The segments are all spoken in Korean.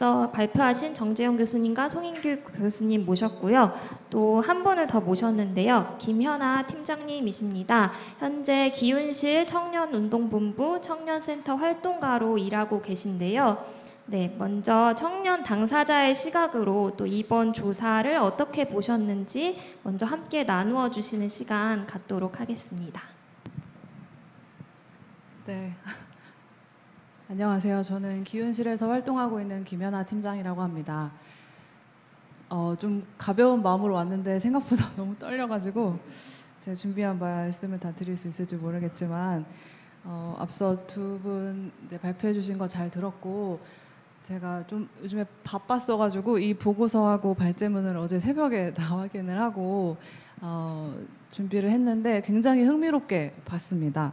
앞서 발표하신 정재영 교수님과 송인규 교수님 모셨고요. 또 한 분을 더 모셨는데요. 김현아 팀장님이십니다. 현재 기훈실 청년운동본부 청년센터 활동가로 일하고 계신데요. 네, 먼저 청년 당사자의 시각으로 또 이번 조사를 어떻게 보셨는지 먼저 함께 나누어 주시는 시간 갖도록 하겠습니다. 네. 안녕하세요. 저는 기훈실에서 활동하고 있는 김연아 팀장이라고 합니다. 좀 가벼운 마음으로 왔는데 생각보다 너무 떨려가지고 제가 준비한 말씀을 다 드릴 수 있을지 모르겠지만 앞서 두 분 발표해 주신 거 잘 들었고 제가 좀 요즘에 바빴어가지고 이 보고서하고 발제문을 어제 새벽에 다 확인을 하고 준비를 했는데 굉장히 흥미롭게 봤습니다.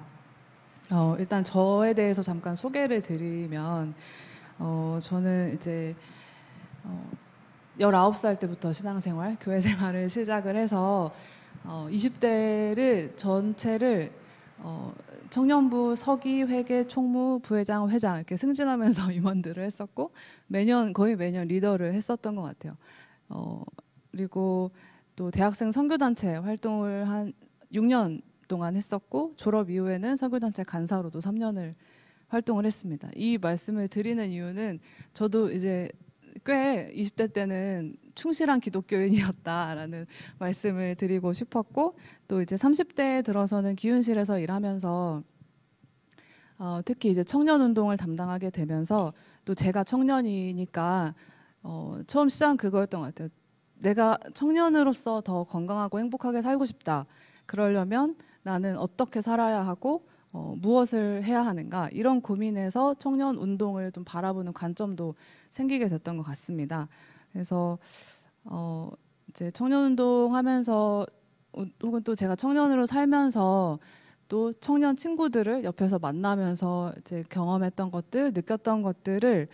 일단 저에 대해서 잠깐 소개를 드리면 저는 이제 19살 때부터 신앙생활, 교회 생활을 시작을 해서 20대를 전체를 청년부 서기, 회계, 총무, 부회장, 회장 이렇게 승진하면서 임원들을 했었고 거의 매년 리더를 했었던 것 같아요. 그리고 또 대학생 선교단체 활동을 한 6년 동안 했었고 졸업 이후에는 선교단체 간사로도 3년을 활동을 했습니다. 이 말씀을 드리는 이유는 저도 이제 꽤 20대 때는 충실한 기독교인이었다라는 말씀을 드리고 싶었고 또 이제 30대에 들어서는 기훈실에서 일하면서 특히 이제 청년 운동을 담당하게 되면서 또 제가 청년이니까 처음 시작은 그거였던 것 같아요. 내가 청년으로서 더 건강하고 행복하게 살고 싶다. 그러려면 나는 어떻게 살아야 하고 무엇을 해야 하는가 이런 고민에서 청년 운동을 좀 바라보는 관점도 생기게 됐던 것 같습니다. 그래서 이제 청년 운동 하면서 혹은 또 제가 청년으로 살면서 또 청년 친구들을 옆에서 만나면서 이제 경험했던 것들, 느꼈던 것들을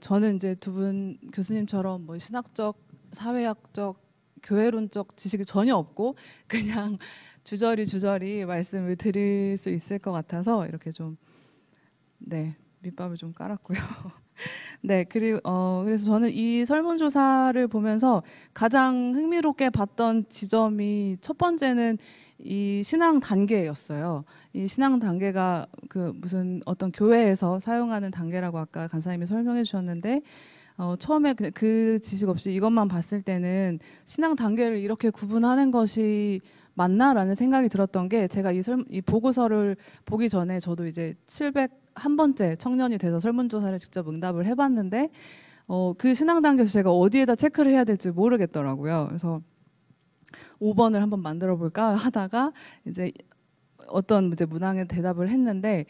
저는 이제 두 분 교수님처럼 뭐 신학적, 사회학적, 교회론적 지식이 전혀 없고 그냥 주저리 말씀을 드릴 수 있을 것 같아서 이렇게 좀 밑밥을 좀 깔았고요. 네, 그리고 그래서 저는 이 설문조사를 보면서 가장 흥미롭게 봤던 지점이 첫 번째는 이 신앙 단계였어요. 이 신앙 단계가 그 무슨 어떤 교회에서 사용하는 단계라고 아까 간사님이 설명해 주셨는데 처음에 그 지식 없이 이것만 봤을 때는 신앙 단계를 이렇게 구분하는 것이 맞나라는 생각이 들었던 게 제가 이 보고서를 보기 전에 저도 이제 701번째 청년이 돼서 설문조사를 직접 응답을 해봤는데 그 신앙 단계에서 제가 어디에다 체크를 해야 될지 모르겠더라고요. 그래서 5번을 한번 만들어 볼까 하다가 이제 어떤 이제 문항에 대답을 했는데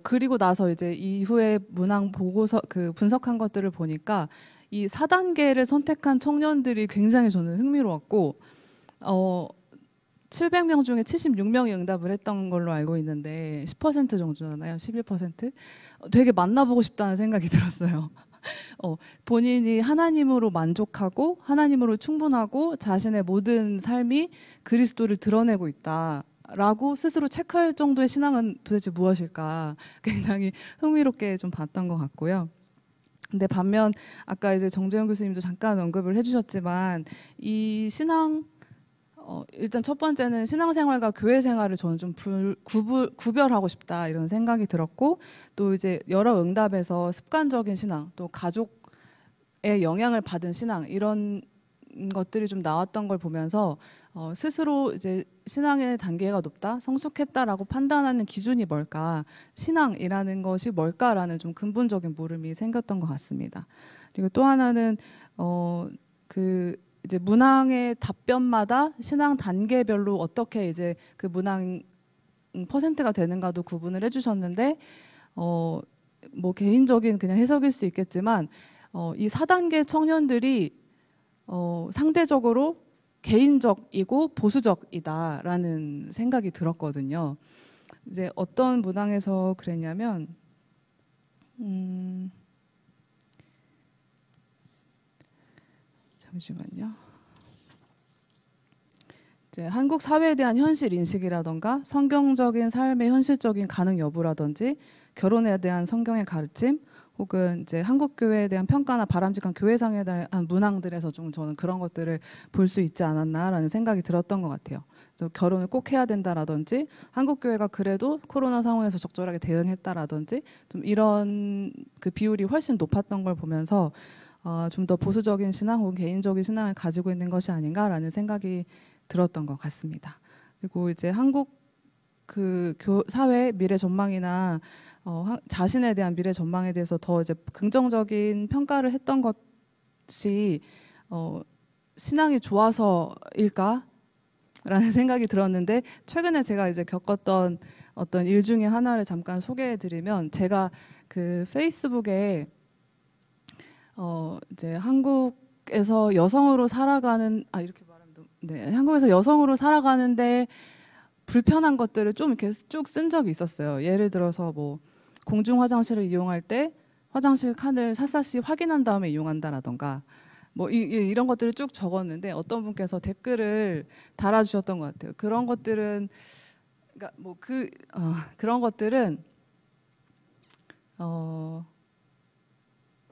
그리고 나서 이제 이후에 문항 보고서 그 분석한 것들을 보니까 이 4단계를 선택한 청년들이 굉장히 저는 흥미로웠고 700명 중에 76명이 응답을 했던 걸로 알고 있는데 10% 정도잖아요. 11%? 되게 만나보고 싶다는 생각이 들었어요. 본인이 하나님으로 만족하고 하나님으로 충분하고 자신의 모든 삶이 그리스도를 드러내고 있다라고 스스로 체크할 정도의 신앙은 도대체 무엇일까 굉장히 흥미롭게 좀 봤던 것 같고요. 근데 반면 아까 이제 정재영 교수님도 잠깐 언급을 해주셨지만 이 신앙 일단 첫 번째는 신앙생활과 교회생활을 저는 좀 구별하고 싶다 이런 생각이 들었고 또 이제 여러 응답에서 습관적인 신앙 또 가족의 영향을 받은 신앙 이런 것들이 좀 나왔던 걸 보면서 스스로 이제 신앙의 단계가 높다 성숙했다라고 판단하는 기준이 뭘까 신앙이라는 것이 뭘까라는 좀 근본적인 물음이 생겼던 것 같습니다. 그리고 또 하나는 이제 문항의 답변마다 신앙 단계별로 어떻게 이제 그 문항 퍼센트가 되는가도 구분을 해주셨는데 뭐 개인적인 그냥 해석일 수 있겠지만 이 4단계 청년들이 상대적으로 개인적이고 보수적이다라는 생각이 들었거든요. 이제 어떤 문항에서 그랬냐면 잠시만요. 이제 한국 사회에 대한 현실 인식이라던가 성경적인 삶의 현실적인 가능 여부라든지 결혼에 대한 성경의 가르침 혹은 이제 한국 교회에 대한 평가나 바람직한 교회상에 대한 문항들에서 좀 저는 그런 것들을 볼 수 있지 않았나라는 생각이 들었던 것 같아요. 그래서 결혼을 꼭 해야 된다라든지 한국 교회가 그래도 코로나 상황에서 적절하게 대응했다라든지 좀 이런 그 비율이 훨씬 높았던 걸 보면서 좀 더 보수적인 신앙 혹은 개인적인 신앙을 가지고 있는 것이 아닌가라는 생각이 들었던 것 같습니다. 그리고 이제 한국 그 사회 미래 전망이나 자신에 대한 미래 전망에 대해서 더 이제 긍정적인 평가를 했던 것이 신앙이 좋아서일까라는 생각이 들었는데 최근에 제가 이제 겪었던 어떤 일 중에 하나를 잠깐 소개해드리면 제가 그 페이스북에 이제 한국에서 여성으로 살아가는 이렇게 말하면 네, 한국에서 여성으로 살아가는데 불편한 것들을 좀 이렇게 쭉 쓴 적이 있었어요. 예를 들어서 뭐 공중 화장실을 이용할 때 화장실 칸을 샅샅이 확인한 다음에 이용한다라던가 뭐 이런 것들을 쭉 적었는데 어떤 분께서 댓글을 달아주셨던 것 같아요. 그런 것들은 그러니까 뭐 그런 것들은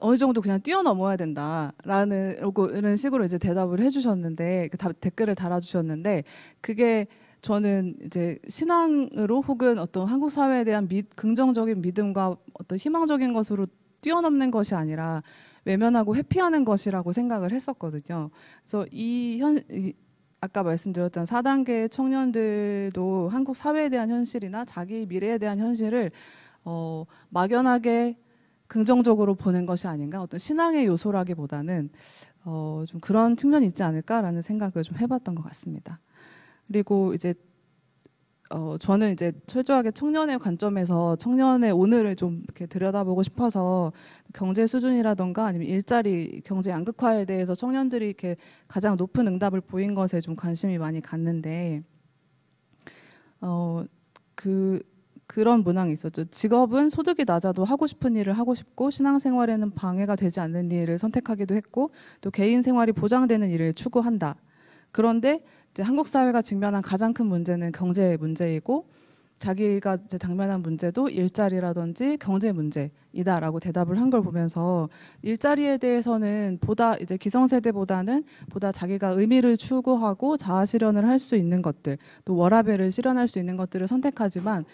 어느 정도 그냥 뛰어넘어야 된다라는 이런 식으로 이제 대답을 해주셨는데 댓글을 달아주셨는데 그게 저는 이제 신앙으로 혹은 어떤 한국 사회에 대한 긍정적인 믿음과 어떤 희망적인 것으로 뛰어넘는 것이 아니라 외면하고 회피하는 것이라고 생각을 했었거든요. 그래서 아까 말씀드렸던 4단계 청년들도 한국 사회에 대한 현실이나 자기 미래에 대한 현실을 막연하게 긍정적으로 보는 것이 아닌가, 어떤 신앙의 요소라기보다는 좀 그런 측면이 있지 않을까라는 생각을 좀 해봤던 것 같습니다. 그리고 이제 저는 이제 철저하게 청년의 관점에서 청년의 오늘을 좀 이렇게 들여다보고 싶어서 경제 수준이라던가 아니면 일자리 경제 양극화에 대해서 청년들이 이렇게 가장 높은 응답을 보인 것에 좀 관심이 많이 갔는데 그런 문항이 있었죠. 직업은 소득이 낮아도 하고 싶은 일을 하고 싶고 신앙생활에는 방해가 되지 않는 일을 선택하기도 했고 또 개인 생활이 보장되는 일을 추구한다. 그런데 이제 한국 사회가 직면한 가장 큰 문제는 경제 문제이고 자기가 이제 당면한 문제도 일자리라든지 경제 문제이다라고 대답을 한 걸 보면서 일자리에 대해서는 보다 이제 기성세대보다는 보다 자기가 의미를 추구하고 자아 실현을 할 수 있는 것들, 또 워라밸을 실현할 수 있는 것들을 선택하지만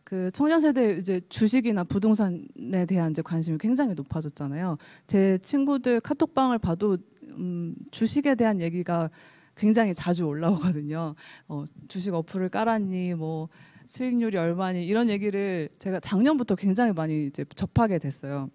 그 청년 세대 이제 주식이나 부동산에 대한 이제 관심이 굉장히 높아졌잖아요. 제 친구들 카톡방을 봐도 주식에 대한 얘기가 굉장히 자주 올라오거든요. 주식 어플을 깔았니, 뭐 수익률이 얼마니 이런 얘기를 제가 작년부터 굉장히 많이 이제 접하게 됐어요.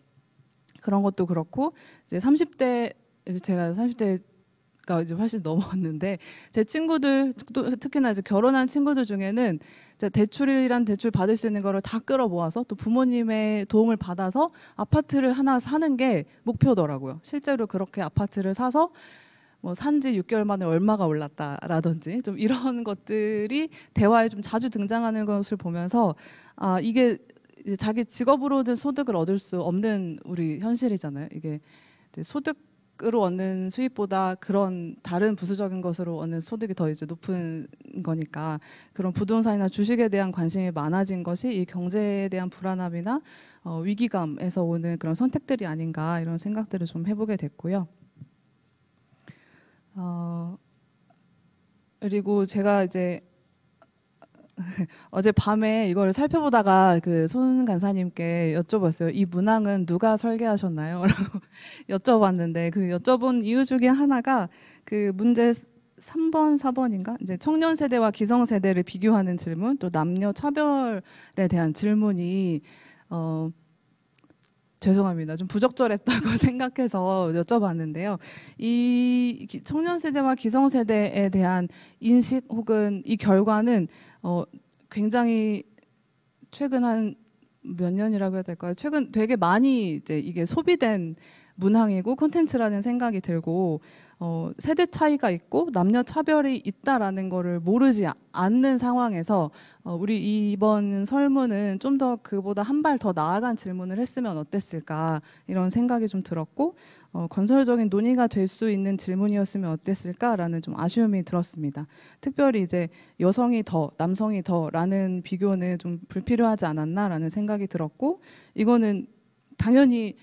그런 것도 그렇고 이제 30대 이제 제가 30대가 이제 훨씬 넘었는데 제 친구들 또 특히나 이제 결혼한 친구들 중에는 이제 대출이란 대출 받을 수 있는 거를 다 끌어모아서 또 부모님의 도움을 받아서 아파트를 하나 사는 게 목표더라고요. 실제로 그렇게 아파트를 사서 뭐 산지 6개월 만에 얼마가 올랐다라든지 좀 이런 것들이 대화에 좀 자주 등장하는 것을 보면서 이게 이제 자기 직업으로든 소득을 얻을 수 없는 우리 현실이잖아요. 이게 이제 소득으로 얻는 수입보다 그런 다른 부수적인 것으로 얻는 소득이 더 이제 높은 거니까 그런 부동산이나 주식에 대한 관심이 많아진 것이 이 경제에 대한 불안함이나 위기감에서 오는 그런 선택들이 아닌가 이런 생각들을 좀 해보게 됐고요. 그리고 제가 이제 어제 밤에 이거를 살펴보다가 그 손 간사님께 여쭤봤어요. 이 문항은 누가 설계하셨나요? 라고 여쭤봤는데 그 여쭤본 이유 중에 하나가 그 문제 3번, 4번인가? 이제 청년 세대와 기성 세대를 비교하는 질문, 또 남녀 차별에 대한 질문이 죄송합니다. 좀 부적절했다고 생각해서 여쭤봤는데요. 이 청년 세대와 기성 세대에 대한 인식 혹은 이 결과는 굉장히 최근 한 몇 년이라고 해야 될까요? 최근 되게 많이 이제 이게 소비된 문항이고 콘텐츠라는 생각이 들고 세대 차이가 있고 남녀 차별이 있다라는 거를 모르지 않는 상황에서 우리 이번 설문은 좀 더 그보다 한 발 더 나아간 질문을 했으면 어땠을까 이런 생각이 좀 들었고 건설적인 논의가 될 수 있는 질문이었으면 어땠을까라는 좀 아쉬움이 들었습니다. 특별히 이제 여성이 더 남성이 더라는 비교는 좀 불필요하지 않았나라는 생각이 들었고 이거는 당연히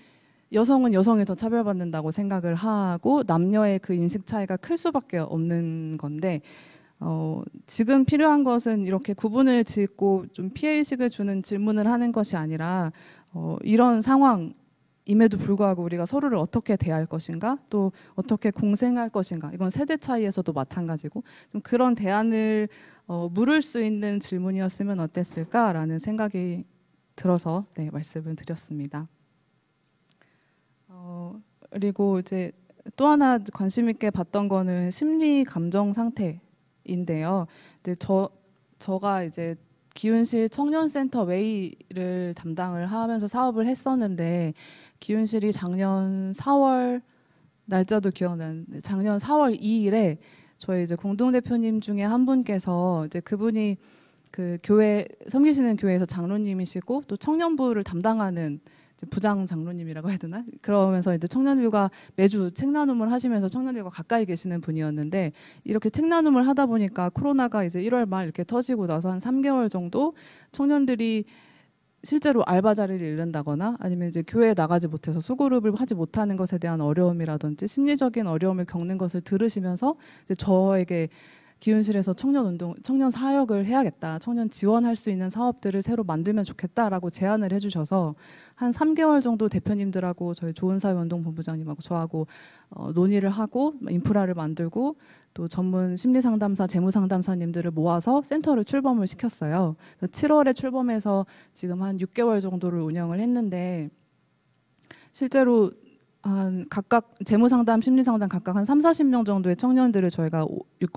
여성은 여성이 더 차별받는다고 생각을 하고 남녀의 그 인식 차이가 클 수밖에 없는 건데 지금 필요한 것은 이렇게 구분을 짓고 좀 피해의식을 주는 질문을 하는 것이 아니라 이런 상황임에도 불구하고 우리가 서로를 어떻게 대할 것인가 또 어떻게 공생할 것인가 이건 세대 차이에서도 마찬가지고 좀 그런 대안을 물을 수 있는 질문이었으면 어땠을까라는 생각이 들어서 네, 말씀을 드렸습니다. 그리고 이제 또 하나 관심 있게 봤던 거는 심리 감정 상태인데요. 이제 저가 이제 기훈실 청년센터 웨이를 담당을 하면서 사업을 했었는데 기훈실이 작년 4월 날짜도 기억나는데 작년 4월 2일에 저희 이제 공동 대표님 중에 한 분께서 이제 그분이 그 교회 섬기시는 교회에서 장로님이시고 또 청년부를 담당하는 부장 장로님이라고 해야 되나? 그러면서 이제 청년들과 매주 책 나눔을 하시면서 청년들과 가까이 계시는 분이었는데 이렇게 책 나눔을 하다 보니까 코로나가 이제 1월 말 이렇게 터지고 나서 한 3개월 정도 청년들이 실제로 알바 자리를 잃는다거나 아니면 이제 교회에 나가지 못해서 수고룹을 하지 못하는 것에 대한 어려움이라든지 심리적인 어려움을 겪는 것을 들으시면서 이제 저에게 기훈실에서 청년 사역을 해야겠다. 청년 지원할 수 있는 사업들을 새로 만들면 좋겠다라고 제안을 해주셔서 한 3개월 정도 대표님들하고 저희 좋은사회운동본부장님하고 저하고 논의를 하고 인프라를 만들고 또 전문 심리상담사, 재무상담사님들을 모아서 센터를 출범을 시켰어요. 7월에 출범해서 지금 한 6개월 정도를 운영을 했는데 실제로 한 각각 재무상담, 심리상담 각각 한 30-40명 정도의 청년들을 저희가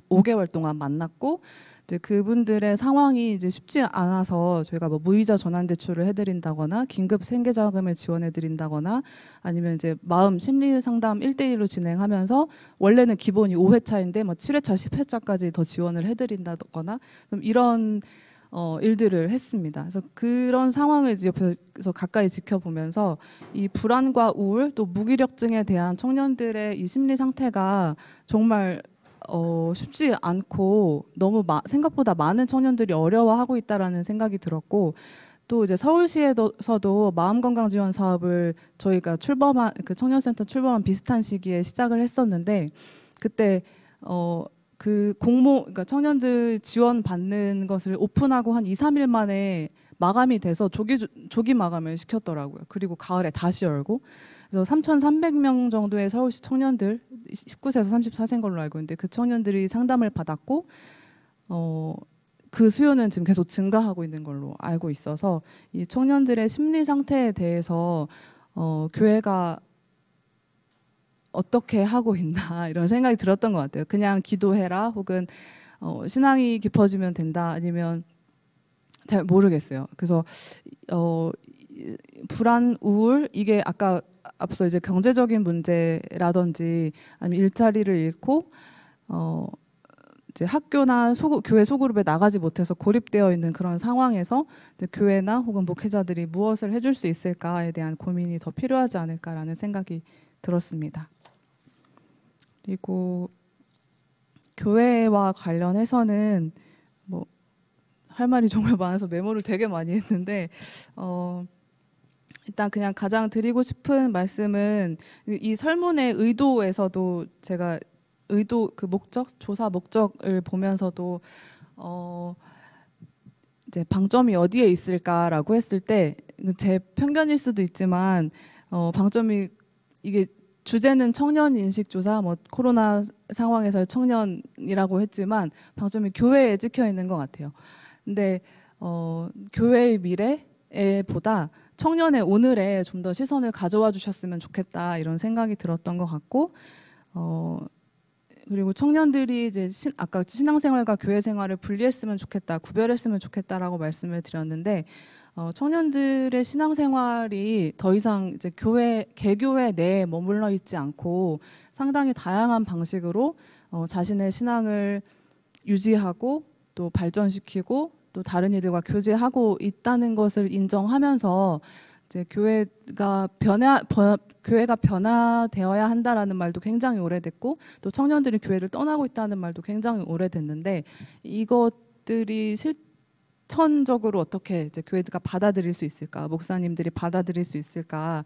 5개월 동안 만났고 이제 그분들의 상황이 이제 쉽지 않아서 저희가 뭐 무이자 전환 대출을 해드린다거나 긴급 생계자금을 지원해드린다거나 아니면 이제 마음 심리 상담 1대1로 진행하면서 원래는 기본이 5회차인데 뭐 7회차, 10회차까지 더 지원을 해드린다거나 좀 이런 일들을 했습니다. 그래서 그런 상황을 이제 옆에서 가까이 지켜보면서 이 불안과 우울 또 무기력증에 대한 청년들의 이 심리 상태가 정말 쉽지 않고 너무 생각보다 많은 청년들이 어려워하고 있다라는 생각이 들었고 또 이제 서울시에서도 마음건강 지원 사업을 저희가 출범한 그 청년센터 출범한 비슷한 시기에 시작을 했었는데 그때 그 그러니까 청년들 지원 받는 것을 오픈하고 한 2-3일 만에 마감이 돼서 조기 마감을 시켰더라고요. 그리고 가을에 다시 열고 그래서 3,300명 정도의 서울시 청년들 19세에서 34세인 걸로 알고 있는데 그 청년들이 상담을 받았고 그 수요는 지금 계속 증가하고 있는 걸로 알고 있어서 이 청년들의 심리 상태에 대해서 교회가 어떻게 하고 있나 이런 생각이 들었던 것 같아요. 그냥 기도해라 혹은 신앙이 깊어지면 된다 아니면 잘 모르겠어요. 그래서 불안, 우울 이게 아까 앞서 이제 경제적인 문제라든지 아니면 일자리를 잃고 이제 학교나 교회 소그룹에 나가지 못해서 고립되어 있는 그런 상황에서 이제 교회나 혹은 목회자들이 무엇을 해줄 수 있을까에 대한 고민이 더 필요하지 않을까라는 생각이 들었습니다. 그리고 교회와 관련해서는 뭐 할 말이 정말 많아서 메모를 되게 많이 했는데 일단 그냥 가장 드리고 싶은 말씀은 이 설문의 의도에서도 제가 그 조사 목적을 보면서도 이제 방점이 어디에 있을까라고 했을 때 제 편견일 수도 있지만 방점이 이게 주제는 청년 인식 조사, 뭐 코로나 상황에서 청년이라고 했지만 방점이 교회에 찍혀 있는 것 같아요. 근데 교회의 미래보다 청년의 오늘에 좀 더 시선을 가져와 주셨으면 좋겠다 이런 생각이 들었던 것 같고 그리고 청년들이 이제 아까 신앙생활과 교회생활을 분리했으면 좋겠다, 구별했으면 좋겠다라고 말씀을 드렸는데 청년들의 신앙생활이 더 이상 이제 개교회 내에 머물러 있지 않고 상당히 다양한 방식으로 자신의 신앙을 유지하고 또 발전시키고 또 다른 이들과 교제하고 있다는 것을 인정하면서 이제 교회가 변화되어야 한다라는 말도 굉장히 오래됐고 또 청년들이 교회를 떠나고 있다는 말도 굉장히 오래됐는데 이것들이 실천적으로 어떻게 이제 교회가 받아들일 수 있을까, 목사님들이 받아들일 수 있을까,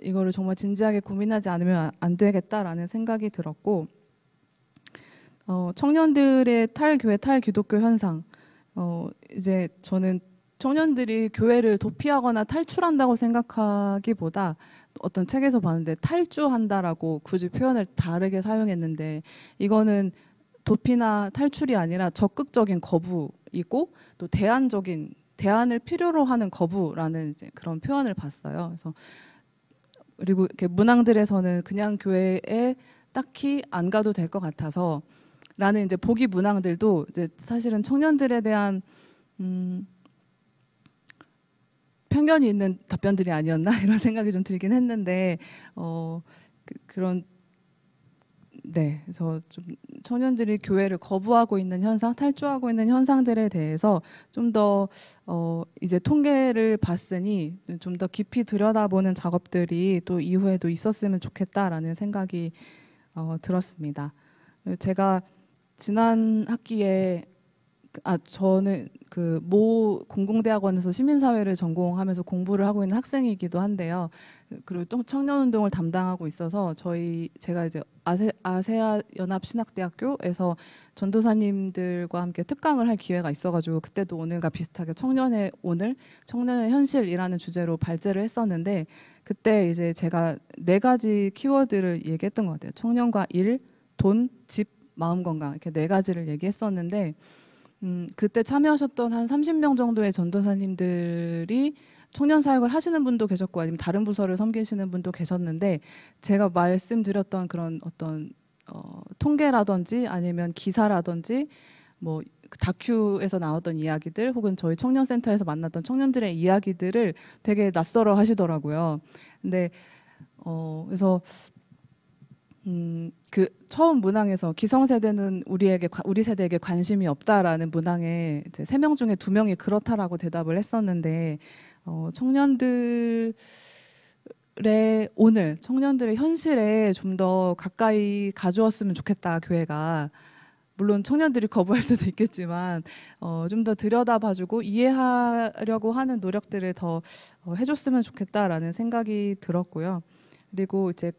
이거를 정말 진지하게 고민하지 않으면 안 되겠다라는 생각이 들었고, 청년들의 탈교회, 탈기독교 현상, 이제 저는 청년들이 교회를 도피하거나 탈출한다고 생각하기보다 어떤 책에서 봤는데 탈주한다라고 굳이 표현을 다르게 사용했는데 이거는 도피나 탈출이 아니라 적극적인 거부이고 또 대안을 필요로 하는 거부라는 이제 그런 표현을 봤어요. 그래서 그리고 이렇게 문항들에서는 그냥 교회에 딱히 안 가도 될 것 같아서 라는 이제 보기 문항들도 이제 사실은 청년들에 대한 편견이 있는 답변들이 아니었나 이런 생각이 좀 들긴 했는데 그래서 좀 청년들이 교회를 거부하고 있는 현상, 탈주하고 있는 현상들에 대해서 좀 더 이제 통계를 봤으니 좀 더 깊이 들여다보는 작업들이 또 이후에도 있었으면 좋겠다라는 생각이 들었습니다. 제가 지난 학기에 저는 그 모 공공대학원에서 시민사회를 전공하면서 공부를 하고 있는 학생이기도 한데요. 그리고 또 청년운동을 담당하고 있어서 제가 이제 아세아 연합신학대학교에서 전도사님들과 함께 특강을 할 기회가 있어가지고 그때도 오늘과 비슷하게 청년의 오늘, 청년의 현실이라는 주제로 발제를 했었는데 그때 이제 제가 4가지 키워드를 얘기했던 것 같아요. 청년과 일, 돈, 집, 마음 건강 이렇게 4가지를 얘기했었는데 그때 참여하셨던 한 30명 정도의 전도사님들이 청년 사역을 하시는 분도 계셨고 아니면 다른 부서를 섬기시는 분도 계셨는데 제가 말씀드렸던 그런 어떤 통계라든지 아니면 기사라든지 뭐 다큐에서 나왔던 이야기들 혹은 저희 청년센터에서 만났던 청년들의 이야기들을 되게 낯설어 하시더라고요. 근데 그래서 그 처음 문항에서 기성세대는 우리 세대에게 관심이 없다라는 문항에 이제 3명 중에 2명이 그렇다라고 대답을 했었는데 청년들의 오늘, 청년들의 현실에 좀 더 가까이 가주었으면 좋겠다 교회가. 물론 청년들이 거부할 수도 있겠지만 좀 더 들여다봐주고 이해하려고 하는 노력들을 더 해줬으면 좋겠다라는 생각이 들었고요. 그리고 이제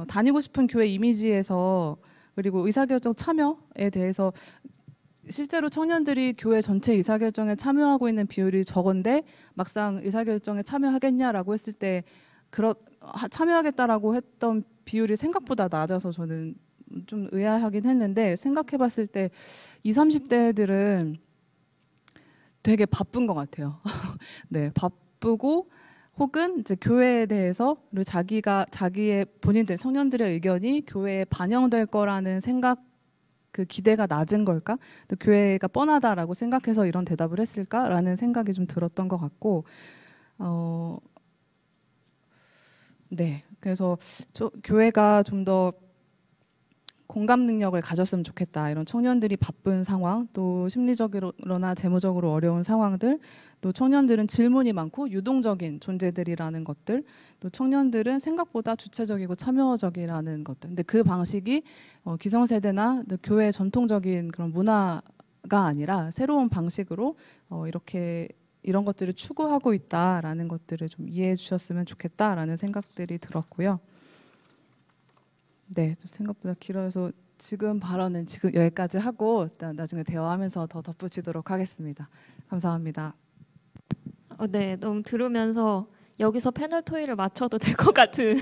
다니고 싶은 교회 이미지에서 그리고 의사결정 참여에 대해서 실제로 청년들이 교회 전체 의사결정에 참여하고 있는 비율이 적은데 막상 의사결정에 참여하겠냐라고 했을 때 참여하겠다라고 했던 비율이 생각보다 낮아서 저는 좀 의아하긴 했는데 생각해봤을 때 20, 30대들은 되게 바쁜 것 같아요. 네, 바쁘고 혹은 이제 교회에 대해서 그리고 자기의 본인들 청년들의 의견이 교회에 반영될 거라는 생각 그 기대가 낮은 걸까? 또 교회가 뻔하다라고 생각해서 이런 대답을 했을까라는 생각이 좀 들었던 것 같고 네, 그래서 교회가 좀 더 공감 능력을 가졌으면 좋겠다. 이런 청년들이 바쁜 상황, 또 심리적으로나 재무적으로 어려운 상황들, 또 청년들은 질문이 많고 유동적인 존재들이라는 것들, 또 청년들은 생각보다 주체적이고 참여적이라는 것들. 근데 그 방식이 기성세대나 교회의 전통적인 그런 문화가 아니라 새로운 방식으로 이런 것들을 추구하고 있다라는 것들을 좀 이해해 주셨으면 좋겠다라는 생각들이 들었고요. 네, 생각보다 길어서 지금 발언은 지금 여기까지 하고 일단 나중에 대화하면서 더 덧붙이도록 하겠습니다. 감사합니다. 네, 너무 들으면서 여기서 패널 토의를 맞춰도 될 것 같은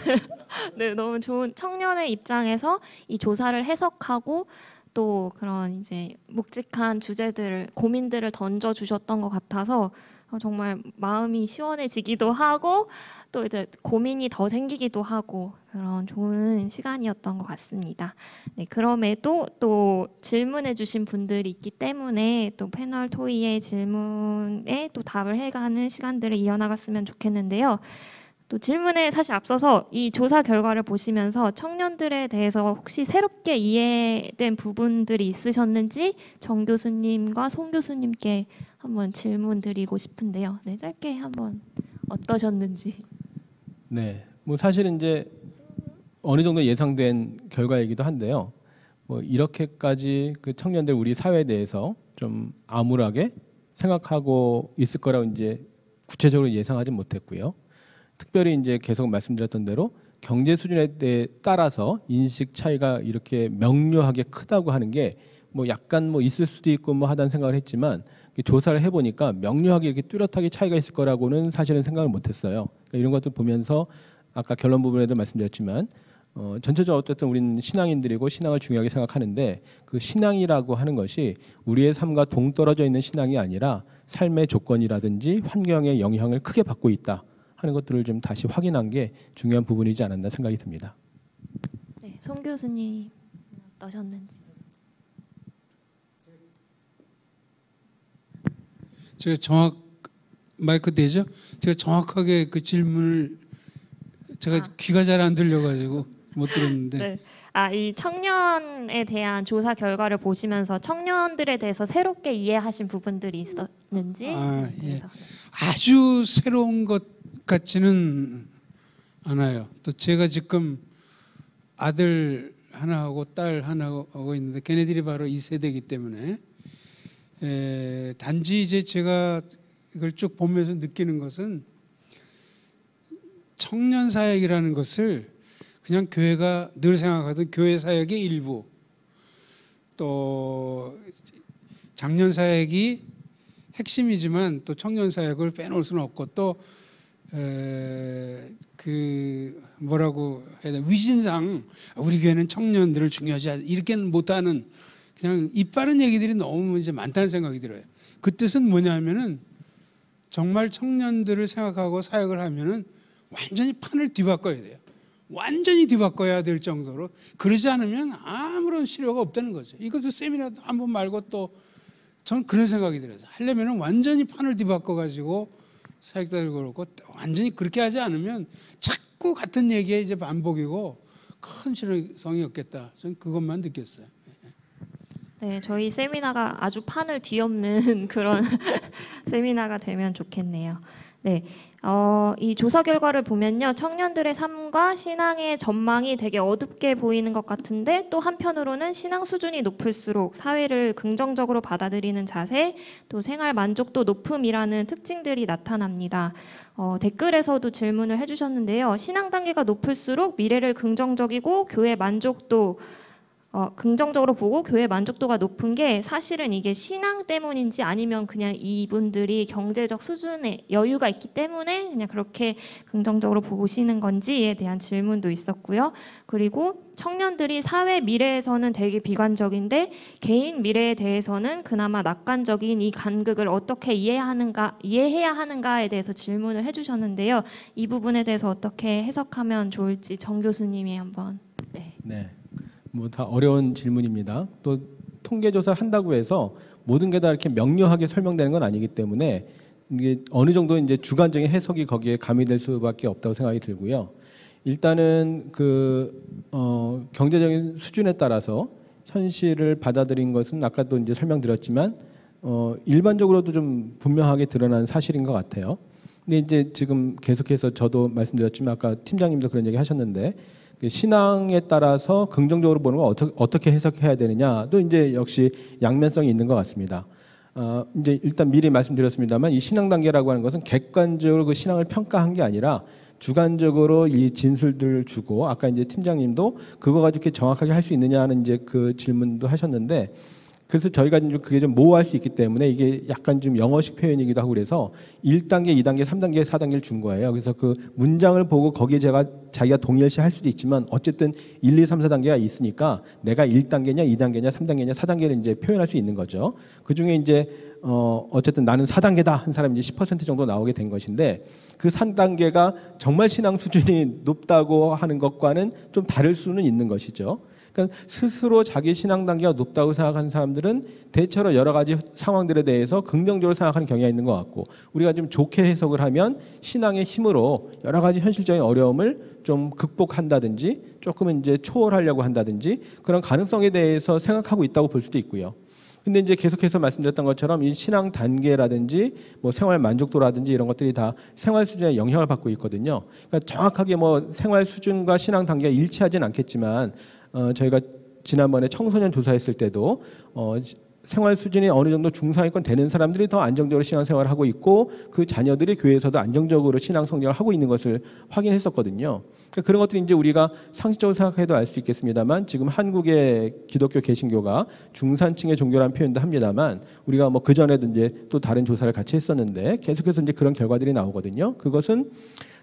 네, 너무 좋은 청년의 입장에서 이 조사를 해석하고 또 그런 이제 묵직한 주제들을 고민들을 던져 주셨던 것 같아서 정말 마음이 시원해지기도 하고 또 이제 고민이 더 생기기도 하고 그런 좋은 시간이었던 것 같습니다. 네, 그럼에도 또 질문해 주신 분들이 있기 때문에 또 패널 토의의 질문에 또 답을 해가는 시간들을 이어나갔으면 좋겠는데요. 또 질문에 사실 앞서서 이 조사 결과를 보시면서 청년들에 대해서 혹시 새롭게 이해된 부분들이 있으셨는지 정 교수님과 송 교수님께 한번 질문 드리고 싶은데요. 네, 짧게 한번 어떠셨는지. 네, 뭐 사실은 이제 어느 정도 예상된 결과이기도 한데요. 뭐 이렇게까지 그 청년들 우리 사회에 대해서 좀 암울하게 생각하고 있을 거라고 이제 구체적으로 예상하지 못했고요. 특별히 이제 계속 말씀드렸던 대로 경제 수준에 따라서 인식 차이가 이렇게 명료하게 크다고 하는 게 뭐 약간 뭐 있을 수도 있고 뭐 하다는 생각을 했지만 조사를 해보니까 명료하게 이렇게 뚜렷하게 차이가 있을 거라고는 사실은 생각을 못했어요. 그러니까 이런 것들 보면서 아까 결론 부분에도 말씀드렸지만 전체적으로 어쨌든 우리는 신앙인들이고 신앙을 중요하게 생각하는데 그 신앙이라고 하는 것이 우리의 삶과 동떨어져 있는 신앙이 아니라 삶의 조건이라든지 환경의 영향을 크게 받고 있다 하는 것들을 좀 다시 확인한 게 중요한 부분이지 않았나 생각이 듭니다. 네, 송 교수님 어떠셨는지. 제가 마이크 되죠? 제가 정확하게 그 질문을 제가 귀가 잘 안 들려가지고 못 들었는데. 네. 이 청년에 대한 조사 결과를 보시면서 청년들에 대해서 새롭게 이해하신 부분들이 있었는지. 예. 그래서. 아주 새로운 것 같지는 않아요. 또 제가 지금 아들 하나하고 딸 하나하고 있는데 걔네들이 바로 이 세대이기 때문에 단지 이제 제가 이걸 쭉 보면서 느끼는 것은 청년 사역이라는 것을 그냥 교회가 늘 생각하던 교회 사역의 일부, 또 장년 사역이 핵심이지만 또 청년 사역을 빼놓을 수는 없고 또 그 뭐라고 해야 되나 위진상 우리 교회는 청년들을 중요하지 이렇게는 못하는 그냥 입 바른 얘기들이 너무 이제 많다는 생각이 들어요. 그 뜻은 뭐냐면은 정말 청년들을 생각하고 사역을 하면은 완전히 판을 뒤바꿔야 돼요. 완전히 뒤바꿔야 될 정도로 그러지 않으면 아무런 실효가 없다는 거죠. 이것도 세미나도 한 번 말고 또 저는 그런 생각이 들어요. 하려면은 완전히 판을 뒤바꿔 가지고 사역자들 그렇고 완전히 그렇게 하지 않으면 자꾸 같은 얘기에 이제 반복이고 큰 실효성이 없겠다. 저는 그것만 느꼈어요. 네, 저희 세미나가 아주 판을 뒤엎는 그런 세미나가 되면 좋겠네요. 네, 이 조사 결과를 보면요, 청년들의 삶과 신앙의 전망이 되게 어둡게 보이는 것 같은데 또 한편으로는 신앙 수준이 높을수록 사회를 긍정적으로 받아들이는 자세, 또 생활 만족도 높음이라는 특징들이 나타납니다. 댓글에서도 질문을 해주셨는데요, 신앙 단계가 높을수록 미래를 긍정적이고 교회 만족도 긍정적으로 보고 교회 만족도가 높은 게 사실은 이게 신앙 때문인지 아니면 그냥 이분들이 경제적 수준에 여유가 있기 때문에 그냥 그렇게 긍정적으로 보시는 건지에 대한 질문도 있었고요. 그리고 청년들이 사회 미래에서는 되게 비관적인데 개인 미래에 대해서는 그나마 낙관적인 이 간극을 어떻게 이해해야 하는가에 대해서 질문을 해주셨는데요. 이 부분에 대해서 어떻게 해석하면 좋을지 정 교수님이 한번. 네. 뭐 다 어려운 질문입니다. 또 통계 조사를 한다고 해서 모든 게 다 이렇게 명료하게 설명되는 건 아니기 때문에 이게 어느 정도 이제 주관적인 해석이 거기에 가미될 수밖에 없다고 생각이 들고요. 일단은 경제적인 수준에 따라서 현실을 받아들인 것은 아까도 이제 설명드렸지만 일반적으로도 좀 분명하게 드러난 사실인 것 같아요. 근데 이제 지금 계속해서 저도 말씀드렸지만 아까 팀장님도 그런 얘기 하셨는데 신앙에 따라서 긍정적으로 보는 걸 어떻게 해석해야 되느냐도 이제 역시 양면성이 있는 것 같습니다. 이제 일단 미리 말씀드렸습니다만 이 신앙 단계라고 하는 것은 객관적으로 그 신앙을 평가한 게 아니라 주관적으로 이 진술들을 주고 아까 이제 팀장님도 그거 가지고 이렇게 정확하게 할 수 있느냐 하는 이제 그 질문도 하셨는데 그래서 저희가 좀 그게 좀 모호할 수 있기 때문에 이게 약간 좀 영어식 표현이기도 하고 그래서 1단계, 2단계, 3단계, 4단계를 준 거예요. 그래서 그 문장을 보고 거기에 자기가 동일시 할 수도 있지만 어쨌든 1, 2, 3, 4단계가 있으니까 내가 1단계냐, 2단계냐, 3단계냐, 4단계를 이제 표현할 수 있는 거죠. 그 중에 이제 어쨌든 나는 4단계다 한 사람이 이제 10% 정도 나오게 된 것인데 그 3단계가 정말 신앙 수준이 높다고 하는 것과는 좀 다를 수는 있는 것이죠. 그러니까 스스로 자기 신앙 단계가 높다고 생각하는 사람들은 대체로 여러 가지 상황들에 대해서 긍정적으로 생각하는 경향이 있는 것 같고 우리가 좀 좋게 해석을 하면 신앙의 힘으로 여러 가지 현실적인 어려움을 좀 극복한다든지 조금은 이제 초월하려고 한다든지 그런 가능성에 대해서 생각하고 있다고 볼 수도 있고요. 근데 이제 계속해서 말씀드렸던 것처럼 이 신앙 단계라든지 뭐 생활 만족도라든지 이런 것들이 다 생활 수준에 영향을 받고 있거든요. 그러니까 정확하게 뭐 생활 수준과 신앙 단계가 일치하진 않겠지만 저희가 지난번에 청소년 조사했을 때도 생활 수준이 어느 정도 중상위권 되는 사람들이 더 안정적으로 신앙생활을 하고 있고 그 자녀들이 교회에서도 안정적으로 신앙 성장을 하고 있는 것을 확인했었거든요. 그러니까 그런 것들이 이제 우리가 상식적으로 생각해도 알 수 있겠습니다만 지금 한국의 기독교 개신교가 중산층의 종교라는 표현도 합니다만 우리가 뭐 그 전에도 이제 또 다른 조사를 같이 했었는데 계속해서 이제 그런 결과들이 나오거든요. 그것은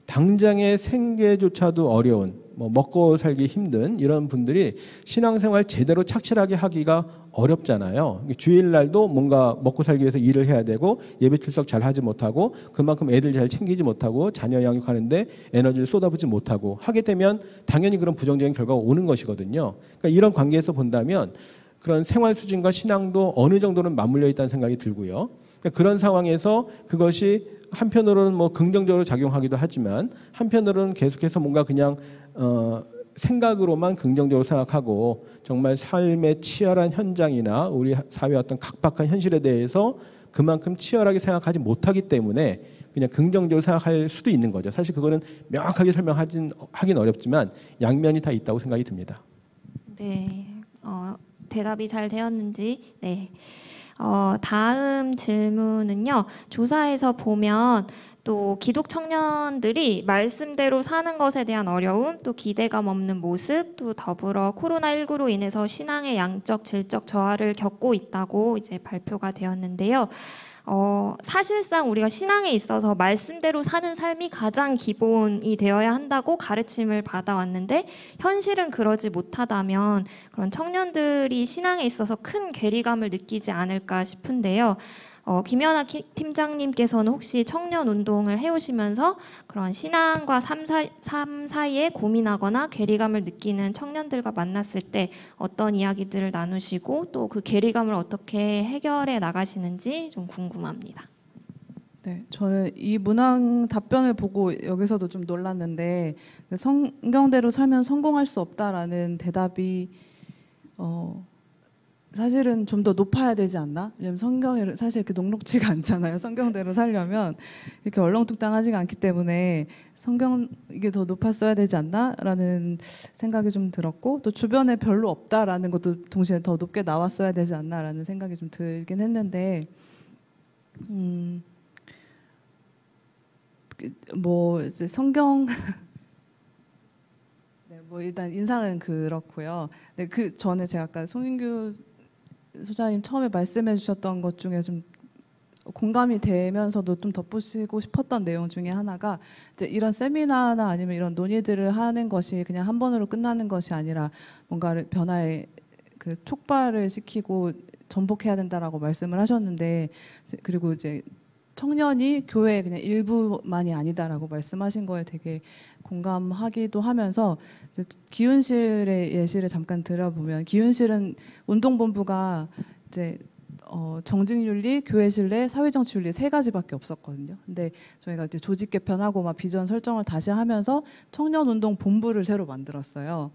당장의 생계조차도 어려운 뭐 먹고 살기 힘든 이런 분들이 신앙생활 제대로 착실하게 하기가 어렵잖아요. 주일날도 뭔가 먹고 살기 위해서 일을 해야 되고 예배 출석 잘 하지 못하고 그만큼 애들 잘 챙기지 못하고 자녀 양육하는데 에너지를 쏟아붓지 못하고 하게 되면 당연히 그런 부정적인 결과가 오는 것이거든요. 그러니까 이런 관계에서 본다면 그런 생활 수준과 신앙도 어느 정도는 맞물려 있다는 생각이 들고요. 그러니까 그런 상황에서 그것이 한편으로는 뭐 긍정적으로 작용하기도 하지만 한편으로는 계속해서 뭔가 그냥 생각으로만 긍정적으로 생각하고 정말 삶의 치열한 현장이나 우리 사회의 어떤 각박한 현실에 대해서 그만큼 치열하게 생각하지 못하기 때문에 그냥 긍정적으로 생각할 수도 있는 거죠. 사실 그거는 명확하게 설명하긴 어렵지만 양면이 다 있다고 생각이 듭니다. 네, 대답이 잘 되었는지. 네. 다음 질문은요. 조사에서 보면 또 기독 청년들이 말씀대로 사는 것에 대한 어려움, 또 기대감 없는 모습, 또 더불어 코로나19로 인해서 신앙의 양적, 질적 저하를 겪고 있다고 이제 발표가 되었는데요. 사실상 우리가 신앙에 있어서 말씀대로 사는 삶이 가장 기본이 되어야 한다고 가르침을 받아왔는데 현실은 그러지 못하다면 그런 청년들이 신앙에 있어서 큰 괴리감을 느끼지 않을까 싶은데요. 김연아 팀장님께서는 혹시 청년 운동을 해오시면서 그런 신앙과 삶 사이에 고민하거나 괴리감을 느끼는 청년들과 만났을 때 어떤 이야기들을 나누시고 또 그 괴리감을 어떻게 해결해 나가시는지 좀 궁금합니다. 네, 저는 이 문항 답변을 보고 여기서도 좀 놀랐는데 성경대로 살면 성공할 수 없다라는 대답이 사실은 좀 더 높아야 되지 않나? 왜냐면 성경이 사실 이렇게 녹록지가 않잖아요. 성경대로 살려면 이렇게 얼렁뚱땅하지가 않기 때문에 성경 이게 더 높았어야 되지 않나?라는 생각이 좀 들었고 또 주변에 별로 없다라는 것도 동시에 더 높게 나왔어야 되지 않나라는 생각이 좀 들긴 했는데 뭐 이제 성경 네, 뭐 일단 인상은 그렇고요. 네, 그 전에 제가 아까 송인규 소장님 처음에 말씀해 주셨던 것 중에 좀 공감이 되면서도 좀 덧붙이고 싶었던 내용 중에 하나가 이제 이런 세미나나 아니면 이런 논의들을 하는 것이 그냥 한 번으로 끝나는 것이 아니라 뭔가를 변화에 그 촉발을 시키고 전복해야 된다라고 말씀을 하셨는데 그리고 이제 청년이 교회의 그냥 일부만이 아니다라고 말씀하신 거에 되게 공감하기도 하면서 이제 기훈실의 예시를 잠깐 들어보면 기훈실은 운동본부가 이제 정직윤리, 교회신뢰, 사회정치윤리 세 가지밖에 없었거든요. 근데 저희가 이제 조직 개편하고 막 비전 설정을 다시 하면서 청년운동본부를 새로 만들었어요.